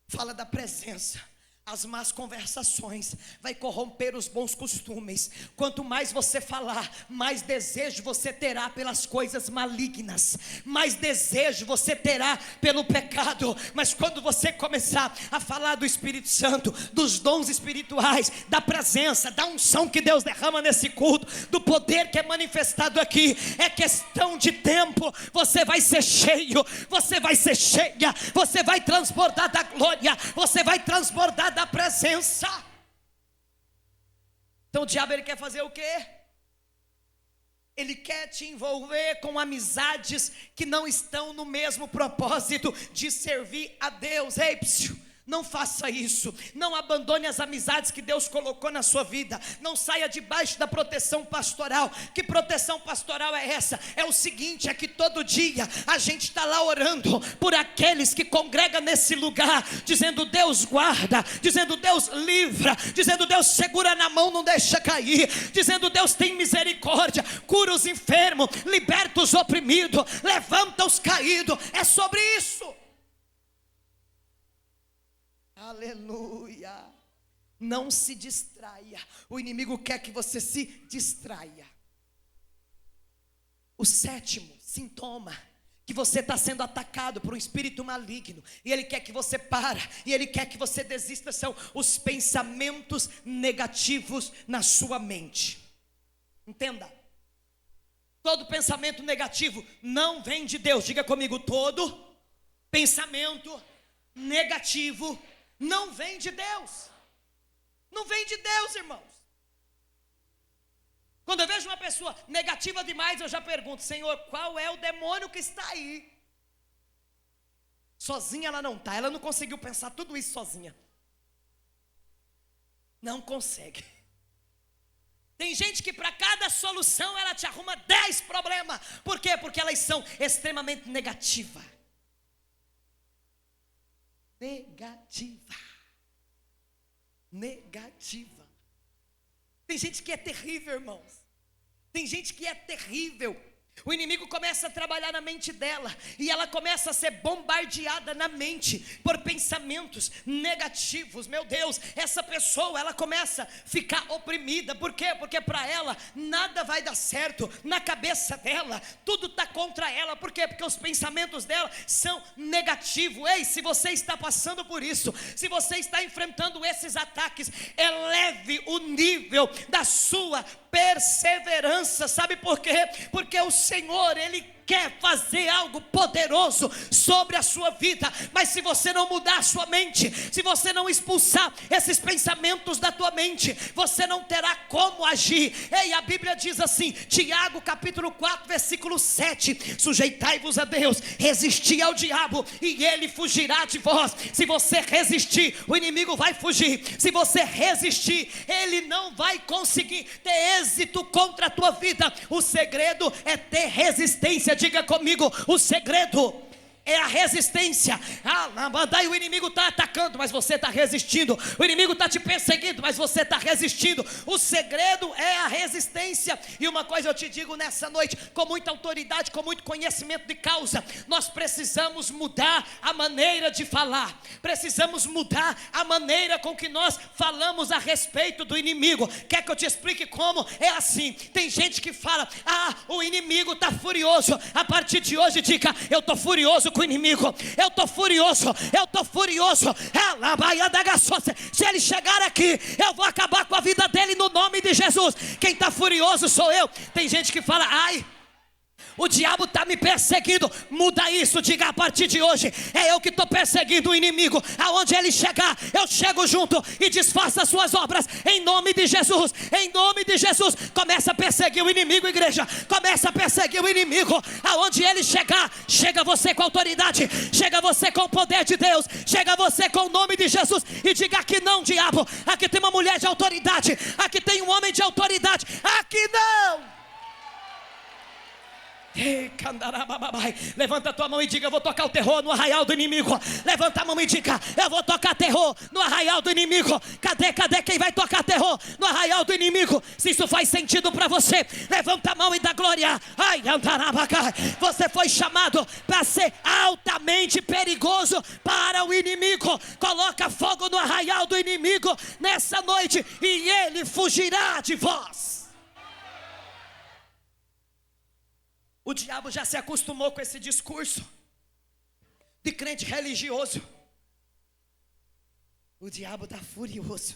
fala da presença. As más conversações vai corromper os bons costumes. Quanto mais você falar, mais desejo você terá pelas coisas malignas, mais desejo você terá pelo pecado. Mas quando você começar a falar do Espírito Santo, dos dons espirituais, da presença, da unção que Deus derrama nesse culto, do poder que é manifestado aqui, é questão de tempo. Você vai ser cheio, você vai ser cheia, você vai transbordar da glória, você vai transbordar da presença. Então o diabo, ele quer fazer o quê? Ele quer te envolver com amizades que não estão no mesmo propósito de servir a Deus. Ei, psiu, não faça isso. Não abandone as amizades que Deus colocou na sua vida. Não saia debaixo da proteção pastoral. Que proteção pastoral é essa? É o seguinte, é que todo dia a gente está lá orando por aqueles que congregam nesse lugar, dizendo Deus guarda, dizendo Deus livra, dizendo Deus segura na mão, não deixa cair, dizendo Deus tem misericórdia, cura os enfermos, liberta os oprimidos, levanta os caídos. É sobre isso. Aleluia. Não se distraia. O inimigo quer que você se distraia. O 7º sintoma que você está sendo atacado por um espírito maligno, e ele quer que você pare, e ele quer que você desista, são os pensamentos negativos na sua mente. Entenda, todo pensamento negativo não vem de Deus. Diga comigo, todo pensamento negativo não vem de Deus. Não vem de Deus, irmãos. Quando eu vejo uma pessoa negativa demais, eu já pergunto, Senhor, qual é o demônio que está aí? Sozinha ela não está. Ela não conseguiu pensar tudo isso sozinha. Não consegue. Tem gente que para cada solução ela te arruma 10 problemas. Por quê? Porque elas são extremamente negativas. Negativa. Tem gente que é terrível, irmãos. Tem gente que é terrível. O inimigo começa a trabalhar na mente dela, e ela começa a ser bombardeada na mente por pensamentos negativos. Meu Deus, essa pessoa, ela começa a ficar oprimida. Por quê? Porque para ela nada vai dar certo. Na cabeça dela tudo está contra ela. Por quê? Porque os pensamentos dela são negativos. Ei, se você está passando por isso, se você está enfrentando esses ataques, eleve o nível da sua perseverança. Sabe por quê? Porque o Senhor, Ele quer fazer algo poderoso sobre a sua vida, mas se você não mudar a sua mente, se você não expulsar esses pensamentos da tua mente, você não terá como agir. Ei, a Bíblia diz assim, Tiago capítulo 4 versículo 7, sujeitai-vos a Deus, resisti ao diabo e ele fugirá de vós. Se você resistir, o inimigo vai fugir. Se você resistir, ele não vai conseguir ter êxito contra a tua vida. O segredo é ter resistência. Diga comigo, o segredo é a resistência. Daí o inimigo está atacando, mas você está resistindo. O inimigo está te perseguindo, mas você está resistindo. O segredo é a resistência. E uma coisa eu te digo nessa noite, com muita autoridade, com muito conhecimento de causa, nós precisamos mudar a maneira de falar. Precisamos mudar a maneira com que nós falamos a respeito do inimigo. Quer que eu te explique como? É assim, tem gente que fala, o inimigo está furioso. A partir de hoje diga, eu estou furioso com o inimigo, eu estou furioso, se ele chegar aqui, eu vou acabar com a vida dele no nome de Jesus. Quem está furioso sou eu. Tem gente que fala, O diabo está me perseguindo. Muda isso, diga a partir de hoje: é eu que estou perseguindo o inimigo. Aonde ele chegar, eu chego junto e desfaço as suas obras, em nome de Jesus. Em nome de Jesus. Começa a perseguir o inimigo, igreja. Começa a perseguir o inimigo. Aonde ele chegar, chega você com autoridade, chega você com o poder de Deus, chega você com o nome de Jesus. E diga: aqui não, diabo. Aqui tem uma mulher de autoridade, aqui tem um homem de autoridade. Aqui não. Levanta a tua mão e diga: eu vou tocar o terror no arraial do inimigo. Levanta a mão e diga: eu vou tocar terror no arraial do inimigo. Cadê quem vai tocar terror no arraial do inimigo? Se isso faz sentido para você, levanta a mão e dá glória. Você foi chamado para ser altamente perigoso para o inimigo. Coloca fogo no arraial do inimigo nessa noite e ele fugirá de vós. O diabo já se acostumou com esse discurso de crente religioso. O diabo está furioso.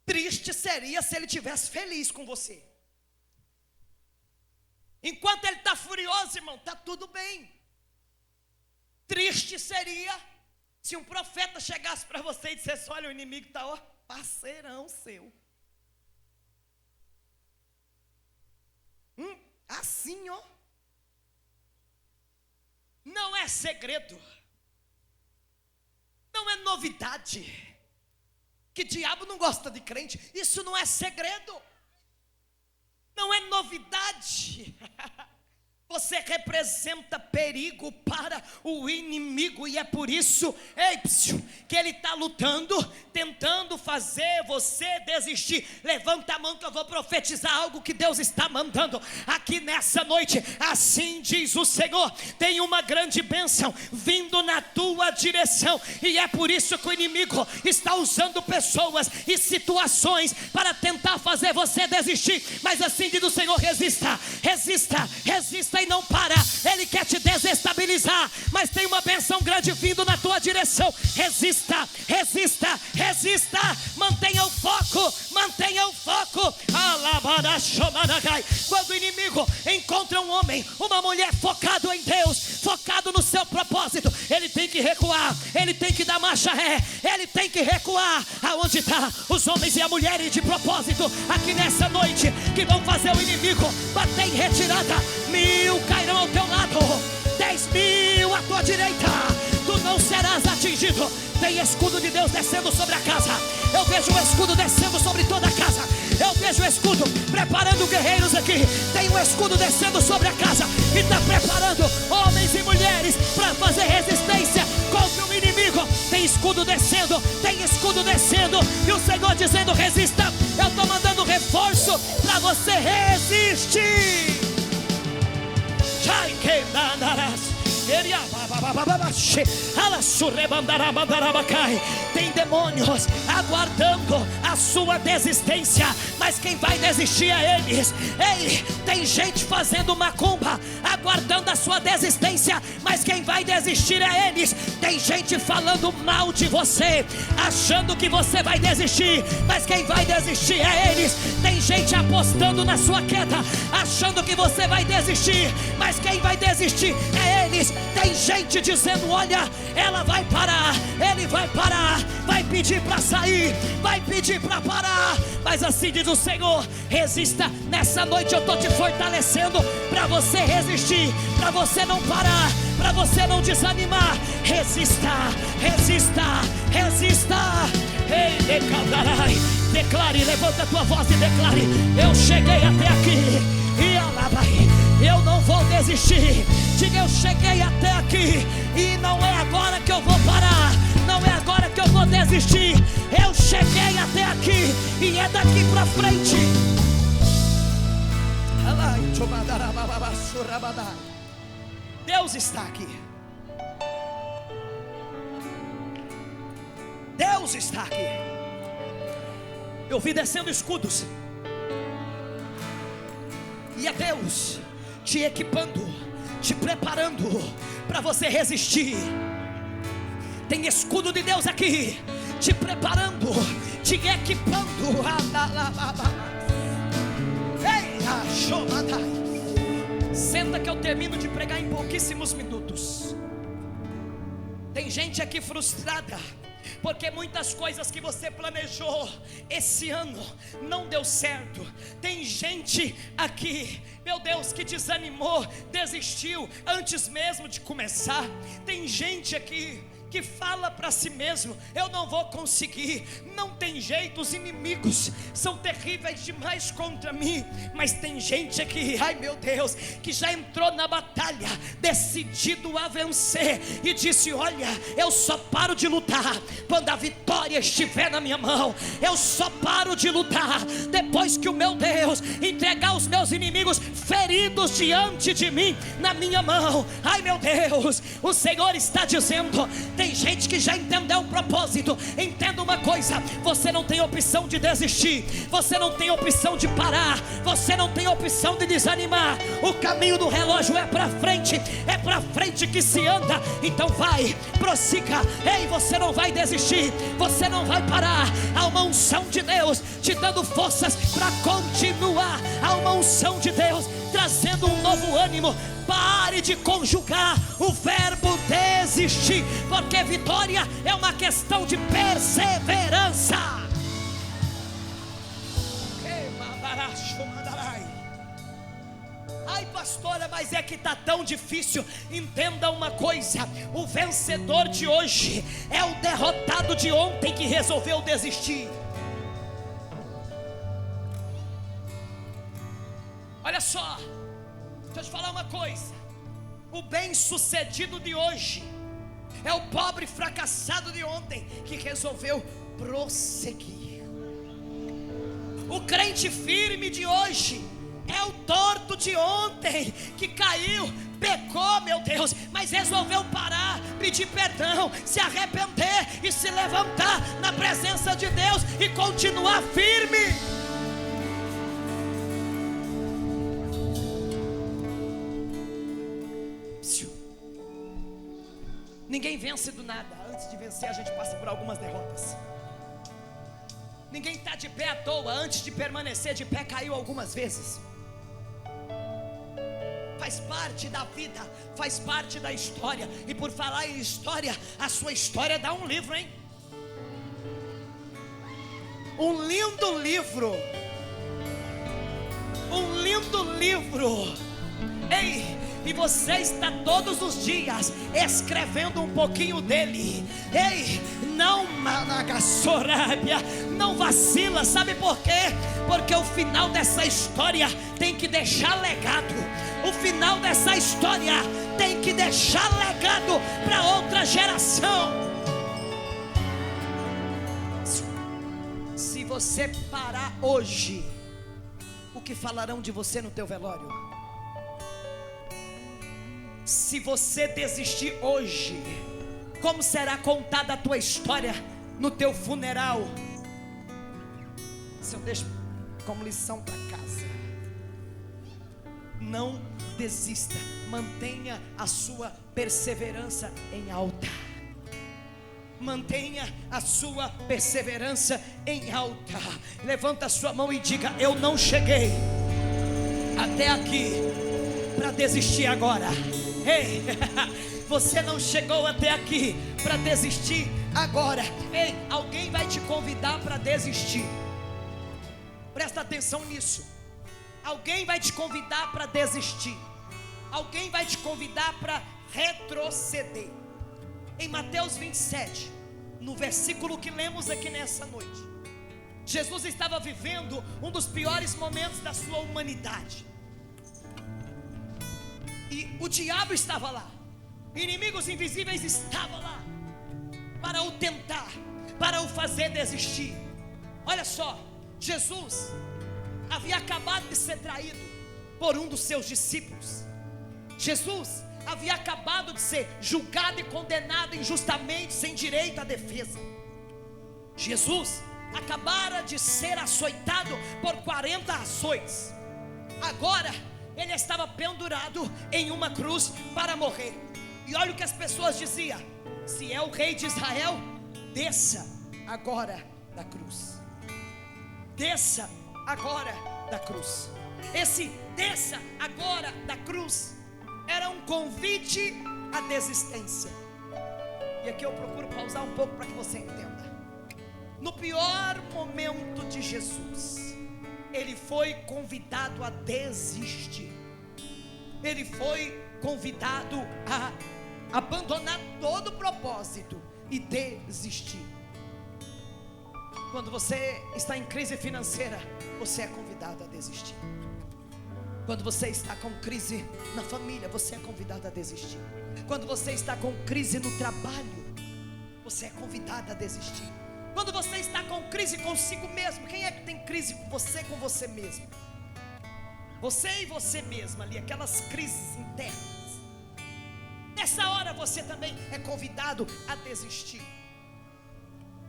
Triste seria se ele estivesse feliz com você. Enquanto ele está furioso, irmão, está tudo bem. Triste seria se um profeta chegasse para você e dissesse: olha, o inimigo está, ó, parceirão seu. Assim, ó. Não é segredo, não é novidade que diabo não gosta de crente. Isso não é segredo, não é novidade. Você representa perigo para o inimigo, e é por isso que ele está lutando, tentando fazer você desistir. Levanta a mão que eu vou profetizar algo que Deus está mandando aqui nessa noite. Assim diz o Senhor: tem uma grande bênção vindo na tua direção, e é por isso que o inimigo está usando pessoas e situações para tentar fazer você desistir. Mas assim diz o Senhor: resista, resista, resista e não para. Ele quer te desestabilizar, mas tem uma bênção grande vindo na tua direção. Resista, resista, resista. Mantenha o foco, mantenha o foco. Quando o inimigo encontra um homem, uma mulher focado em Deus, focado no seu propósito, ele tem que recuar, ele tem que dar marcha ré, ele tem que recuar. Aonde está os homens e a mulher de propósito aqui nessa noite, que vão fazer o inimigo bater em retirada? 1000 cairão ao teu lado, 10.000 à tua direita, tu não serás atingido. Tem escudo de Deus descendo sobre a casa. Eu vejo o escudo descendo sobre toda a casa. Eu vejo o escudo preparando guerreiros aqui. Tem um escudo descendo sobre a casa e está preparando homens e mulheres para fazer resistência contra o inimigo. Tem escudo descendo, tem escudo descendo, e o Senhor dizendo: resista. Eu estou mandando reforço para você resistir. Tem demônios aguardando a sua desistência, mas quem vai desistir é eles. Ei, tem gente fazendo macumba aguardando a sua desistência, mas quem vai desistir é eles. Tem gente falando mal de você, achando que você vai desistir, mas quem vai desistir é eles. Tem gente apostando na sua queda, achando que você vai desistir, mas quem vai desistir é eles. Tem gente dizendo: olha, ela vai parar, ele vai parar, vai pedir para sair, vai pedir para parar. Mas assim diz o Senhor: resista. Nessa noite eu estou te fortalecendo para você resistir, para você não parar, para você não desanimar. Resista, resista, resista. Ei, declarai, declare, levanta a tua voz e declare: eu cheguei até aqui e eu não vou desistir. Diga: eu cheguei até aqui e não é agora que eu vou parar, não é agora que eu vou desistir. Eu cheguei até aqui e é daqui pra frente. Deus está aqui. Deus está aqui. Eu vi descendo escudos, e é Deus te equipando, te preparando para você resistir. Tem escudo de Deus aqui, te preparando, te equipando. Ei! escuta que eu termino de pregar em pouquíssimos minutos. Tem gente aqui frustrada, porque muitas coisas que você planejou esse ano não deu certo. Tem gente aqui, meu Deus, que desanimou, desistiu antes mesmo de começar. Tem gente aqui que fala para si mesmo: eu não vou conseguir, não tem jeito, os inimigos são terríveis demais contra mim. Mas tem gente aqui, ai meu Deus, que já entrou na batalha decidido a vencer e disse: olha, eu só paro de lutar quando a vitória estiver na minha mão. Eu só paro de lutar depois que o meu Deus entregar os meus inimigos feridos diante de mim na minha mão. Ai meu Deus, o Senhor está dizendo: tem gente que já entendeu o propósito. Entenda uma coisa: você não tem opção de desistir, você não tem opção de parar, você não tem opção de desanimar. O caminho do relógio é para frente, é para frente que se anda. Então vai, prossiga. Ei, você não vai desistir, você não vai parar. Há uma unção de Deus te dando forças para continuar. Há uma unção de Deus trazendo um novo ânimo. Pare de conjugar o verbo desistir, porque vitória é uma questão de perseverança. Ai pastora, mas é que está tão difícil. Entenda uma coisa: o vencedor de hoje é o derrotado de ontem que resolveu desistir. Olha só, deixa eu te falar uma coisa: o bem-sucedido de hoje é o pobre fracassado de ontem que resolveu prosseguir. O crente firme de hoje é o torto de ontem que caiu, pecou, meu Deus, mas resolveu parar, pedir perdão, se arrepender e se levantar na presença de Deus e continuar firme. Ninguém vence do nada. Antes de vencer, a gente passa por algumas derrotas. Ninguém está de pé à toa. Antes de permanecer de pé, caiu algumas vezes. Faz parte da vida, faz parte da história. E por falar em história, a sua história dá um livro, hein? Um lindo livro. Um lindo livro. Ei, e você está todos os dias escrevendo um pouquinho dele. Ei, não managaçorábia, não vacila. Sabe por quê? Porque o final dessa história tem que deixar legado. O final dessa história tem que deixar legado para outra geração. Se você parar hoje, o que falarão de você no teu velório? Se você desistir hoje, como será contada a tua história no teu funeral? Isso eu deixo como lição para casa. Não desista, mantenha a sua perseverança em alta. Mantenha a sua perseverança em alta. Levanta a sua mão e diga: eu não cheguei até aqui para desistir agora. Ei, você não chegou até aqui para desistir agora. Ei, alguém vai te convidar para desistir. Presta atenção nisso. Alguém vai te convidar para desistir. Alguém vai te convidar para retroceder. Em Mateus 27, no versículo que lemos aqui nessa noite, Jesus estava vivendo um dos piores momentos da sua humanidade. E o diabo estava lá, inimigos invisíveis estavam lá para o tentar, para o fazer desistir. Olha só, Jesus havia acabado de ser traído por um dos seus discípulos. Jesus havia acabado de ser julgado e condenado injustamente, sem direito à defesa. Jesus acabara de ser açoitado por 40 açoites. Agora ele estava pendurado em uma cruz para morrer. E olha o que as pessoas diziam: se é o rei de Israel, desça agora da cruz. Desça agora da cruz. Esse desça agora da cruz era um convite à desistência. E aqui eu procuro pausar um pouco para que você entenda. No pior momento de Jesus, ele foi convidado a desistir. Ele foi convidado a abandonar todo o propósito e desistir. Quando você está em crise financeira, você é convidado a desistir. Quando você está com crise na família, você é convidado a desistir. Quando você está com crise no trabalho, você é convidado a desistir. Quando você está com crise consigo mesmo, quem é que tem crise com você mesmo? Você e você mesma ali, aquelas crises internas. Nessa hora você também é convidado a desistir.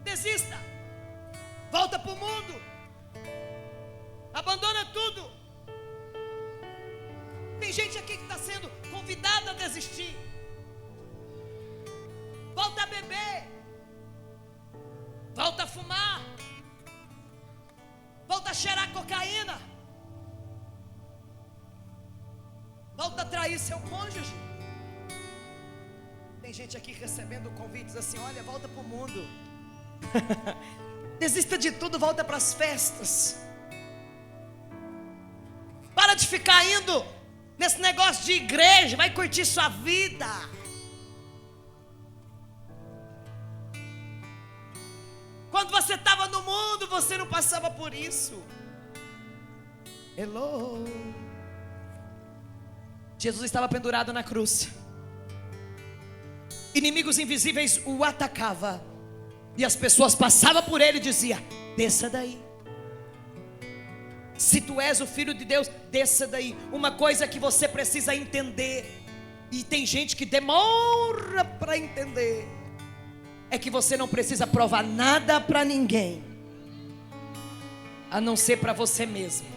Desista. Volta para o mundo. Abandona tudo. Tem gente aqui que está sendo convidada a desistir. Volta a beber. Volta a fumar. Volta a cheirar cocaína. Volta a trair seu cônjuge. Tem gente aqui recebendo convites assim: olha, volta para o mundo. Desista de tudo, volta para as festas. Para de ficar indo nesse negócio de igreja, vai curtir sua vida. Quando você estava no mundo, você não passava por isso. Hello. Jesus estava pendurado na cruz. Inimigos invisíveis o atacavam. E as pessoas passavam por ele e diziam: desça daí. Se tu és o Filho de Deus, desça daí. Uma coisa que você precisa entender, e tem gente que demora para entender, é que você não precisa provar nada para ninguém, a não ser para você mesmo.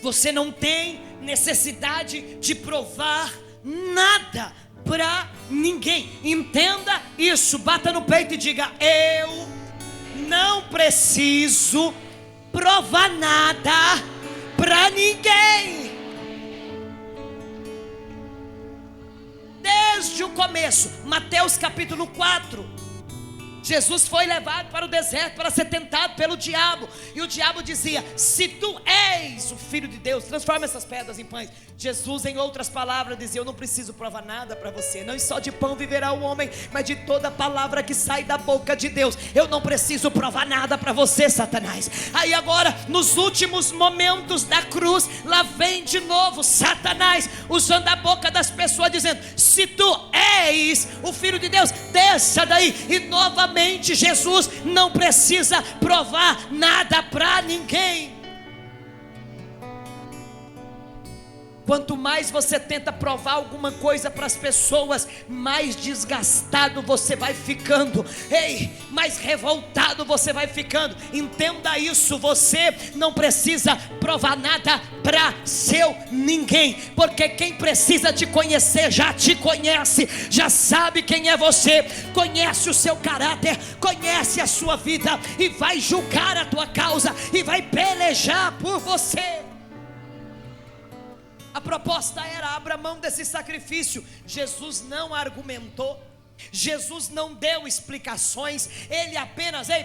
Você não tem necessidade de provar nada para ninguém. Entenda isso, bata no peito e diga: eu não preciso provar nada para ninguém. Desde o começo, Mateus capítulo 4, Jesus foi levado para o deserto para ser tentado pelo diabo. E o diabo dizia: se tu és o Filho de Deus, transforma essas pedras em pães. Jesus, em outras palavras, dizia: eu não preciso provar nada para você. Não só de pão viverá o homem, mas de toda palavra que sai da boca de Deus. Eu não preciso provar nada para você, Satanás. Aí agora, nos últimos momentos da cruz, lá vem de novo Satanás, usando a boca das pessoas, dizendo: se tu és o Filho de Deus, desça daí. E novamente Jesus não precisa provar nada para ninguém. Quanto mais você tenta provar alguma coisa para as pessoas, mais desgastado você vai ficando. Ei, mais revoltado você vai ficando. Entenda isso, você não precisa provar nada para seu ninguém, porque quem precisa te conhecer já te conhece, já sabe quem é você, conhece o seu caráter, conhece a sua vida e vai julgar a tua causa e vai pelejar por você. A proposta era: abra mão desse sacrifício. Jesus não argumentou, Jesus não deu explicações, ele apenas, ei,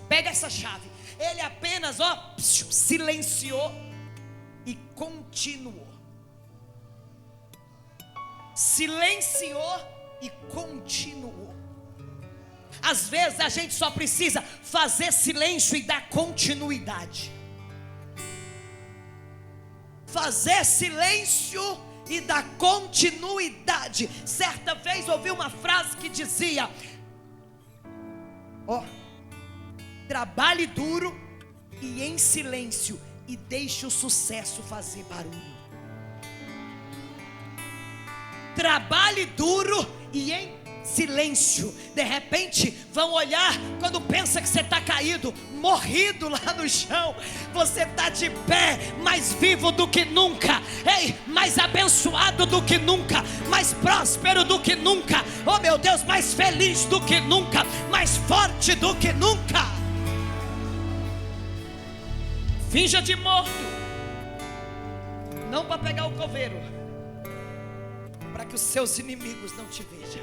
pega essa chave. Ele apenas, silenciou e continuou. Silenciou e continuou. Às vezes a gente só precisa fazer silêncio e dar continuidade. Fazer silêncio e dar continuidade. Certa vez ouvi uma frase que dizia: trabalhe duro e em silêncio, e deixe o sucesso fazer barulho. Trabalhe duro e em silêncio. De repente vão olhar, quando pensa que você está caído, morrido lá no chão, você está de pé, mais vivo do que nunca, ei, mais abençoado do que nunca, mais próspero do que nunca, oh meu Deus, mais feliz do que nunca, mais forte do que nunca. Finja de morto, não para pegar o coveiro, para que os seus inimigos não te vejam.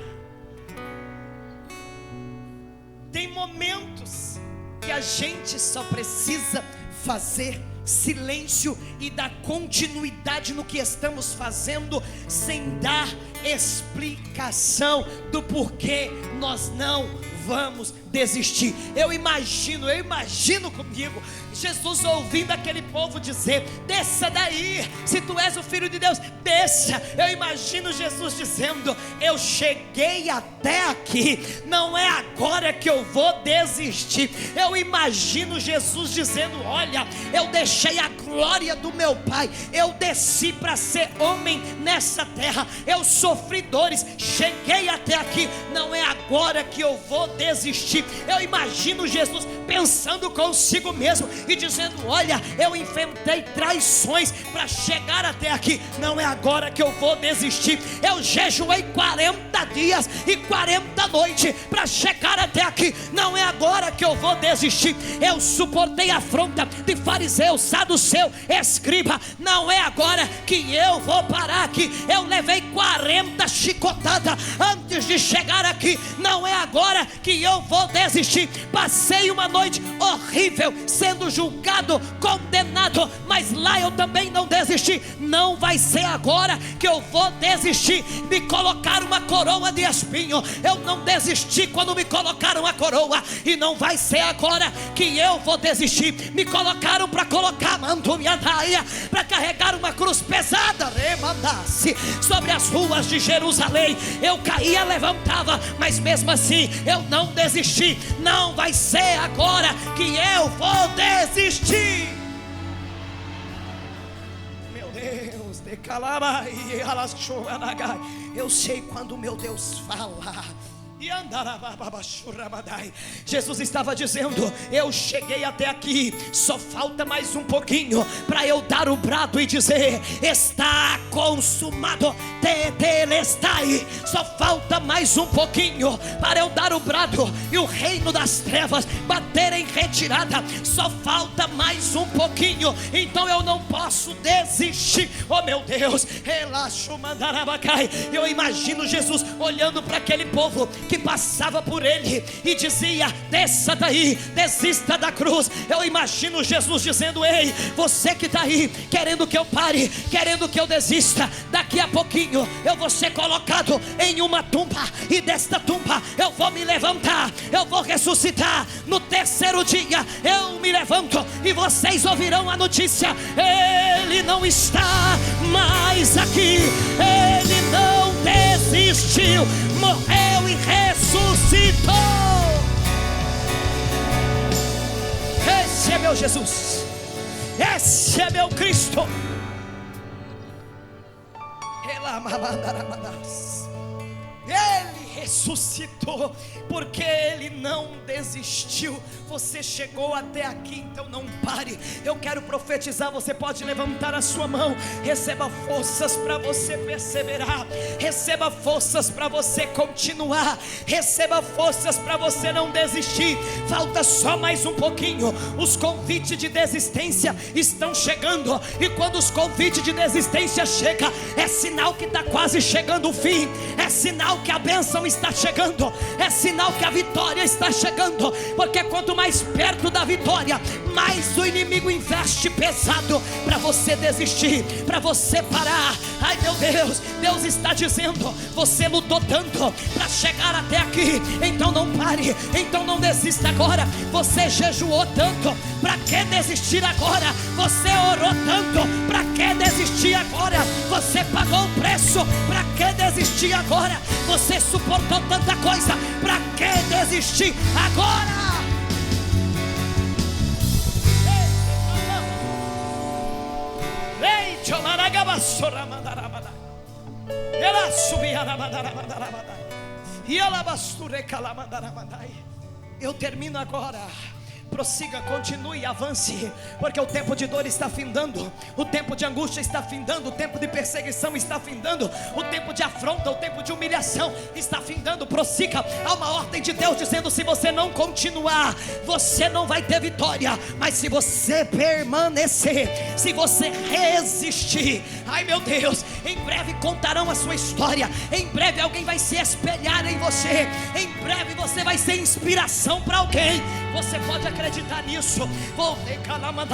Tem momentos que a gente só precisa fazer silêncio e dar continuidade no que estamos fazendo, sem dar explicação do porquê nós não vamos desistir. Eu imagino comigo Jesus ouvindo aquele povo dizer: desça daí, se tu és o Filho de Deus, desça. Eu imagino Jesus dizendo: eu cheguei até aqui, não é agora que eu vou desistir. Eu imagino Jesus dizendo: olha, eu deixei a glória do meu Pai, eu desci para ser homem nessa terra, eu sofri dores, cheguei até aqui, não é agora que eu vou desistir. Eu imagino Jesus pensando consigo mesmo e dizendo: olha, eu enfrentei traições para chegar até aqui, não é agora que eu vou desistir. Eu jejuei 40 dias e 40 noites para chegar até aqui, não é agora que eu vou desistir. Eu suportei a afronta de fariseu, saduceu, escriba, não é agora que eu vou parar aqui. Eu levei 40 chicotadas antes de chegar aqui, não é agora que eu vou desistir. Passei uma noite horrível sendo julgado, condenado, mas lá eu também não desisti. Não vai ser agora que eu vou desistir. Me colocaram uma coroa de espinho, eu não desisti quando me colocaram a coroa, e não vai ser agora que eu vou desistir. Me colocaram para colocar para carregar uma cruz pesada, remandasse sobre as ruas de Jerusalém. Eu caía, levantava, mas mesmo assim eu não desisti. Não vai ser agora que eu vou desistir. Meu Deus, decalaba e alaschoanagai. Eu sei quando meu Deus fala. Jesus estava dizendo: eu cheguei até aqui, só falta mais um pouquinho para eu dar o brado e dizer: está consumado, tetelestai. Só falta mais um pouquinho para eu dar o brado e o reino das trevas bater em retirada. Só falta mais um pouquinho, então eu não posso desistir. Oh meu Deus, relaxa, mandarabacai. Eu imagino Jesus olhando para aquele povo que passava por ele e dizia: desça daí, desista da cruz. Eu imagino Jesus dizendo: ei, você que está aí querendo que eu pare, querendo que eu desista, daqui a pouquinho eu vou ser colocado em uma tumba, e desta tumba eu vou me levantar, eu vou ressuscitar. No terceiro dia eu me levanto e vocês ouvirão a notícia: ele não está mais aqui, ele não desistiu, morreu e ressuscitou. Esse é meu Jesus, esse é meu Cristo. Ele ressuscitou, porque Ele não desistiu. Você chegou até aqui, então não pare. Eu quero profetizar, você pode levantar a sua mão. Receba forças para você perseverar, receba forças para você continuar, receba forças para você não desistir. Falta só mais um pouquinho. Os convites de desistência estão chegando, e quando os convites de desistência chegam, é sinal que está quase chegando o fim, é sinal que a bênção está chegando, é sinal que a vitória está chegando. Porque quanto mais perto da vitória, mais o inimigo investe pesado para você desistir, para você parar. Ai meu Deus, Deus está dizendo: você lutou tanto para chegar até aqui, então não pare, então não desista agora. Você jejuou tanto, para que desistir agora? Você orou tanto, para que desistir agora? Você pagou o preço, para que desistir agora? Você suportou tanta coisa, para que desistir agora? Eu termino agora. prossiga, continue, avance, porque o tempo de dor está findando, o tempo de angústia está findando, o tempo de perseguição está findando, o tempo de afronta, o tempo de humilhação está findando. Prossiga, há uma ordem de Deus dizendo: se você não continuar, você não vai ter vitória, mas se você permanecer, se você resistir, ai meu Deus, em breve contarão a sua história, em breve alguém vai se espelhar em você, em breve você vai ser inspiração para alguém. Você pode acreditar nisso?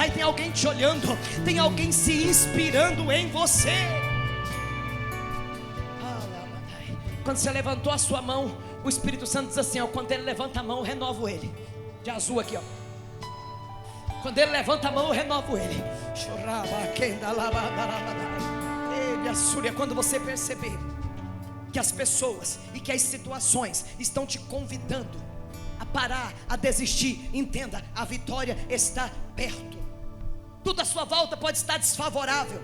E tem alguém te olhando, tem alguém se inspirando em você. Quando você levantou a sua mão, o Espírito Santo diz assim, ó, quando ele levanta a mão, eu renovo ele. De azul aqui, ó. Quando ele levanta a mão, eu renovo ele. Quando você perceber que as pessoas e que as situações estão te convidando a parar, a desistir, entenda, a vitória está perto. Tudo à sua volta pode estar desfavorável,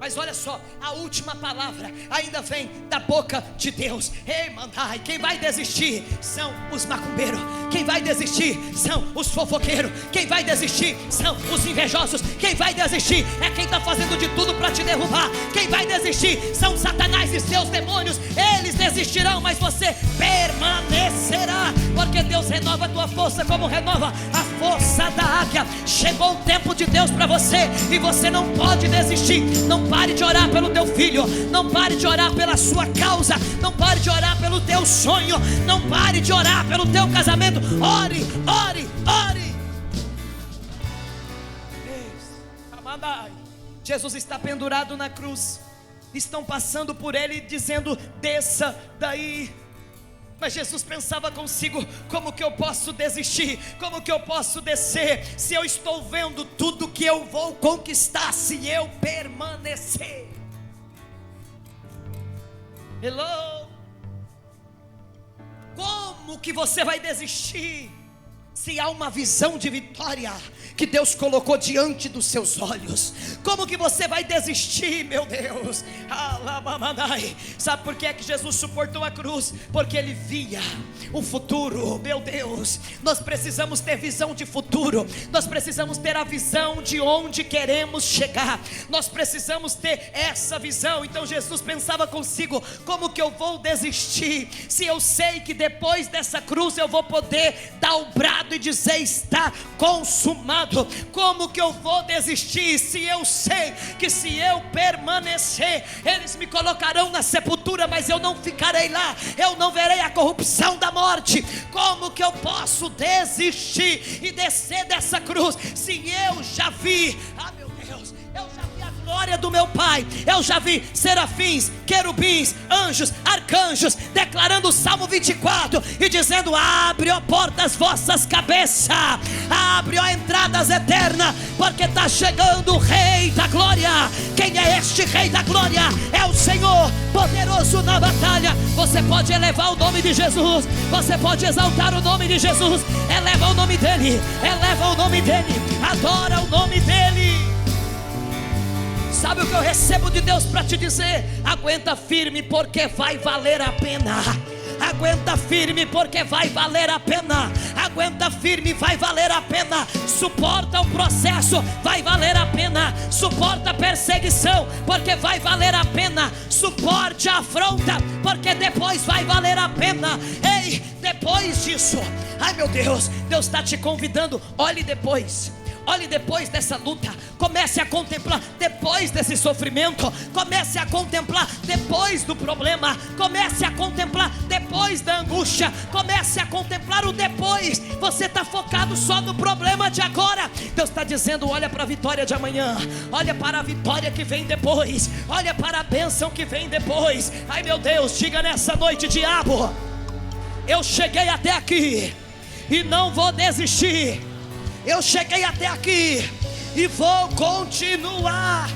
mas olha só, a última palavra ainda vem da boca de Deus. Ei, mandai, quem vai desistir são os macumbeiros, quem vai desistir são os fofoqueiros, quem vai desistir são os invejosos, quem vai desistir é quem está fazendo de tudo para te derrubar, quem vai desistir são Satanás e seus demônios. Eles desistirão, mas você permanecerá, porque Deus renova a tua força como renova a força da águia. Chegou o tempo de Deus para você e você não pode desistir. Não pare de orar pelo teu filho, não pare de orar pela sua causa, não pare de orar pelo teu sonho, não pare de orar pelo teu casamento. Ore, ore, ore. Jesus está pendurado na cruz, estão passando por ele dizendo: desça daí. Mas Jesus pensava consigo: como que eu posso desistir? Como que eu posso descer? Se eu estou vendo tudo que eu vou conquistar, se eu permanecer. Hello? Como que você vai desistir se há uma visão de vitória que Deus colocou diante dos seus olhos? Como que você vai desistir, meu Deus? Sabe por que é que Jesus suportou a cruz? Porque ele via o futuro. Meu Deus, nós precisamos ter visão de futuro, nós precisamos ter a visão de onde queremos chegar, nós precisamos ter essa visão. Então Jesus pensava consigo: como que eu vou desistir se eu sei que depois dessa cruz eu vou poder dar o brado e dizer: está consumado? Como que eu vou desistir se eu sei que se eu permanecer, eles me colocarão na sepultura, mas eu não ficarei lá, eu não verei a corrupção da morte? Como que eu posso desistir e descer dessa cruz se eu já vi, meu Deus, eu já vi a glória do meu Pai, eu já vi serafins, querubins, anjos, arcanjos declarando o Salmo 24 e dizendo: abre, ó portas, vossas cabeças, abre, ó entradas eternas, porque está chegando o Rei da Glória. Quem é este Rei da Glória? É o Senhor poderoso na batalha. Você pode elevar o nome de Jesus, você pode exaltar o nome de Jesus, eleva o nome dele, eleva o nome dele, adora o nome dele. Sabe o que eu recebo de Deus para te dizer? Aguenta firme, porque vai valer a pena. Aguenta firme, porque vai valer a pena. Aguenta firme, vai valer a pena. Suporta o processo, vai valer a pena. Suporta a perseguição, porque vai valer a pena. Suporte a afronta, porque depois vai valer a pena. Ei, depois disso, ai meu Deus, Deus está te convidando. Olhe depois. Olhe depois dessa luta, comece a contemplar depois desse sofrimento, comece a contemplar depois do problema, comece a contemplar depois da angústia, comece a contemplar o depois. Você está focado só no problema de agora. Deus está dizendo: olha para a vitória de amanhã, olha para a vitória que vem depois, olha para a bênção que vem depois. Ai meu Deus, diga nessa noite: diabo, eu cheguei até aqui e não vou desistir. Eu cheguei até aqui e vou continuar.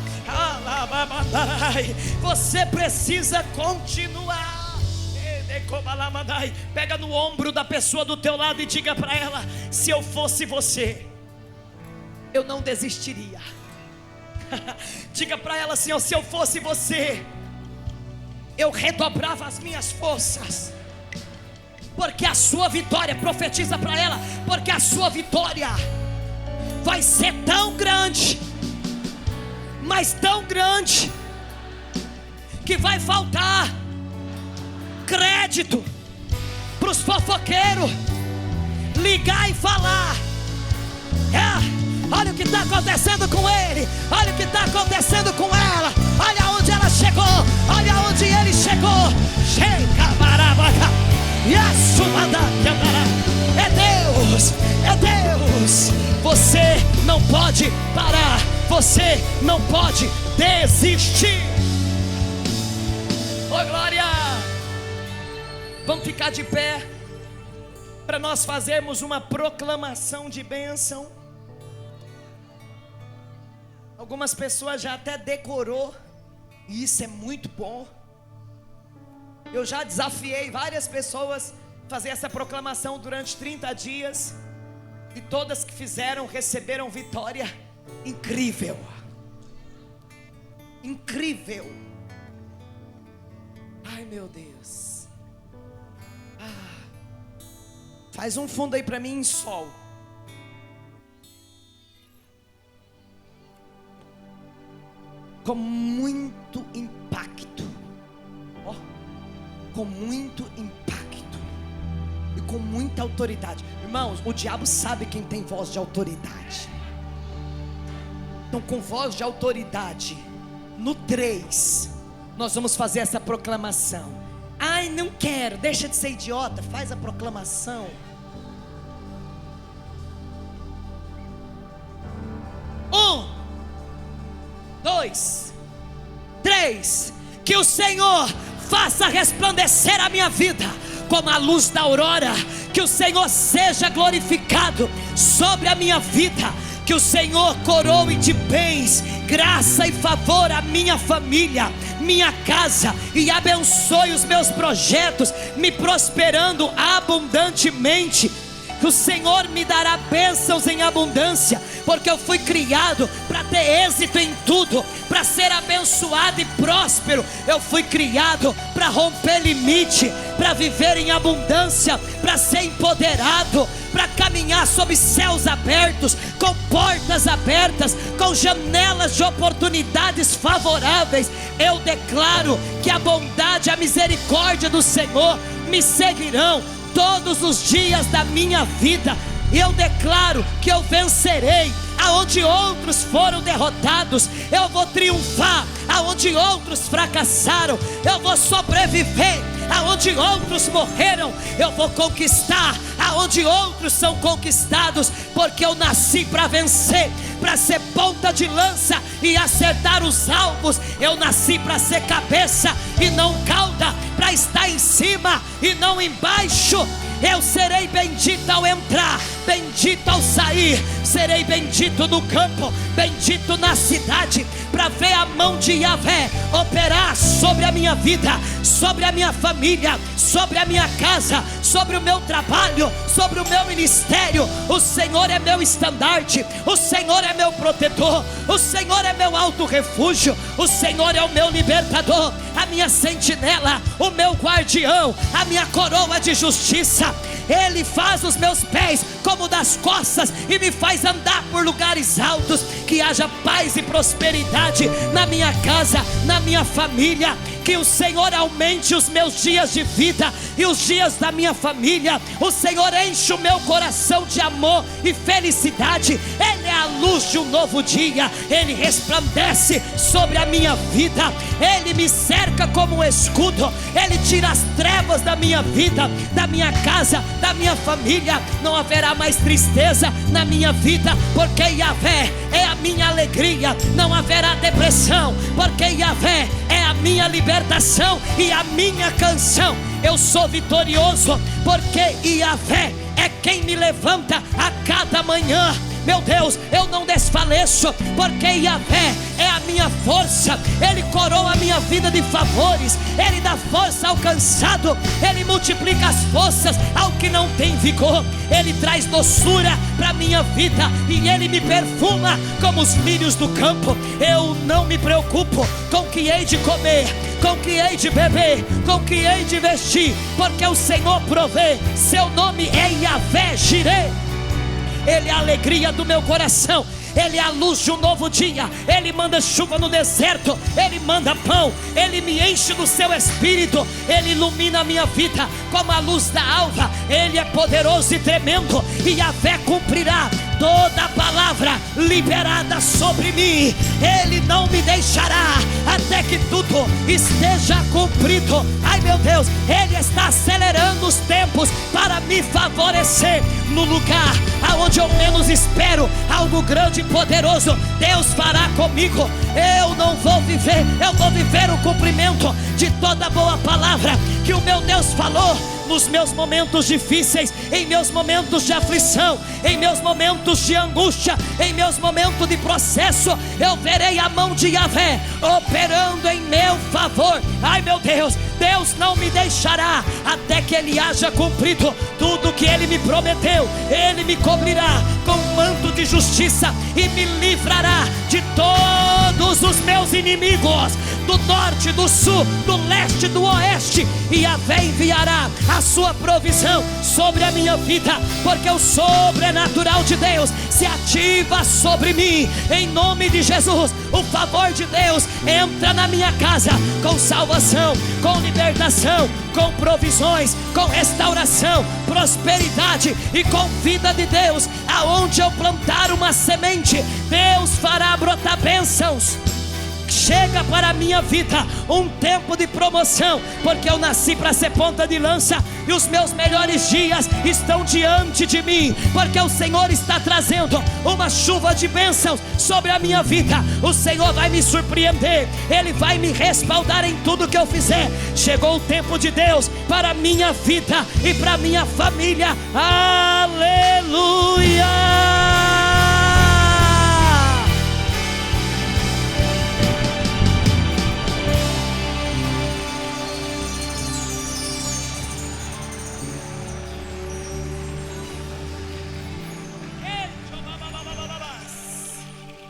Você precisa continuar. Pega no ombro da pessoa do teu lado e diga para ela: se eu fosse você, eu não desistiria. Diga para ela assim: se eu fosse você, eu redobrava as minhas forças. porque a sua vitória, profetiza para ela, porque a sua vitória vai ser tão grande, mas tão grande, que vai faltar crédito para os fofoqueiros ligar e falar: olha o que está acontecendo com ele, olha o que está acontecendo com ela, olha onde ela chegou, olha onde ele chegou. Chega, barabaca, e a sua é Deus, é Deus. Você não pode parar, você não pode desistir. Oh, glória! Vamos ficar de pé para nós fazermos uma proclamação de bênção. Algumas pessoas já até decorou, e isso é muito bom. Eu já desafiei várias pessoas a fazer essa proclamação durante 30 dias, e todas que fizeram receberam vitória. Incrível, incrível. Ai, meu Deus. Faz um fundo aí para mim em sol. Com muito impacto, com muito impacto e com muita autoridade. Irmãos, o diabo sabe quem tem voz de autoridade. Então, com voz de autoridade, no 3, nós vamos fazer essa proclamação. Ai, não quero, deixa de ser idiota, faz a proclamação. 1, 2, 3. Que o Senhor faça resplandecer a minha vida como a luz da aurora. Que o Senhor seja glorificado sobre a minha vida. Que o Senhor coroe de bens, graça e favor a minha família, minha casa, e abençoe os meus projetos, me prosperando abundantemente. Que o Senhor me dará bênçãos em abundância, porque eu fui criado para ter êxito em tudo, para ser abençoado e próspero. Eu fui criado para romper limite, para viver em abundância, para ser empoderado, para caminhar sob céus abertos, com portas abertas, com janelas de oportunidades favoráveis. Eu declaro que a bondade e a misericórdia do Senhor me seguirão todos os dias da minha vida. E eu declaro que eu vencerei aonde outros foram derrotados. Eu vou triunfar aonde outros fracassaram. Eu vou sobreviver aonde outros morreram. Eu vou conquistar aonde outros são conquistados, porque eu nasci para vencer, para ser ponta de lança e acertar os alvos. Eu nasci para ser cabeça e não cauda, para estar em cima e não embaixo. Eu serei bendito ao entrar, bendito ao sair. Serei bendito no campo, bendito na cidade, para ver a mão de Yahvé operar sobre a minha vida, sobre a minha família, sobre a minha casa, sobre o meu trabalho, sobre o meu ministério. O Senhor é meu estandarte, o Senhor é meu protetor, o Senhor é meu alto refúgio, o Senhor é o meu libertador, a minha sentinela, o meu guardião, a minha coroa de justiça. Ele faz os meus pés como das costas e me faz andar por lugares altos. Que haja paz e prosperidade na minha casa, na minha família. Que o Senhor aumente os meus dias de vida e os dias da minha família. O Senhor enche o meu coração de amor e felicidade. Ele é a luz de um novo dia. Ele resplandece sobre a minha vida. Ele me cerca como um escudo. Ele tira as trevas da minha vida, da minha casa, da minha família. Não haverá mais tristeza na minha vida, porque Yahvé é a minha alegria. Não haverá depressão, porque Yahvé é a minha libertação e a minha canção. Eu sou vitorioso, porque Yahvé é quem me levanta a cada manhã. meu Deus, eu não desfaleço, porque Yahvé é a minha força. Ele coroa a minha vida de favores, Ele dá força ao cansado, Ele multiplica as forças ao que não tem vigor. Ele traz doçura para a minha vida e Ele me perfuma como os lírios do campo. Eu não me preocupo com o que hei de comer, com o que hei de beber, com o que hei de vestir, porque o Senhor provê. Seu nome é Yahvé Jireh. Ele é a alegria do meu coração, Ele é a luz de um novo dia. Ele manda chuva no deserto, Ele manda pão, Ele me enche do seu espírito, Ele ilumina a minha vida como a luz da alva. Ele é poderoso e tremendo, e Yahvé cumprirá toda a palavra liberada sobre mim. Ele não me deixará até que tudo esteja cumprido. Ai meu Deus, Ele está acelerando os tempos para me favorecer. No lugar aonde eu menos espero, algo grande e poderoso Deus fará comigo. Eu vou viver o cumprimento de toda boa palavra que o meu Deus falou. Nos meus momentos difíceis, em meus momentos de aflição, em meus momentos de angústia, em meus momentos de processo, eu verei a mão de Yahvé operando em meu favor. Ai meu Deus, Deus não me deixará até que Ele haja cumprido tudo que Ele me prometeu. Ele me cobrirá com um manto de justiça e me livrará de todos os meus inimigos, do norte, do sul, do leste, do oeste. E Yahvé enviará a sua provisão sobre a minha vida, porque o sobrenatural de Deus se ativa sobre mim. Em nome de Jesus, o favor de Deus entra na minha casa com salvação, com libertação, com provisões, com restauração, prosperidade e com vida de Deus. Aonde eu plantar uma semente, Deus fará brotar bênçãos. Chega para a minha vida um tempo de promoção, porque eu nasci para ser ponta de lança e os meus melhores dias estão diante de mim, porque o Senhor está trazendo uma chuva de bênçãos sobre a minha vida. O Senhor vai me surpreender, Ele vai me respaldar em tudo que eu fizer. Chegou o tempo de Deus para a minha vida e para a minha família. Aleluia!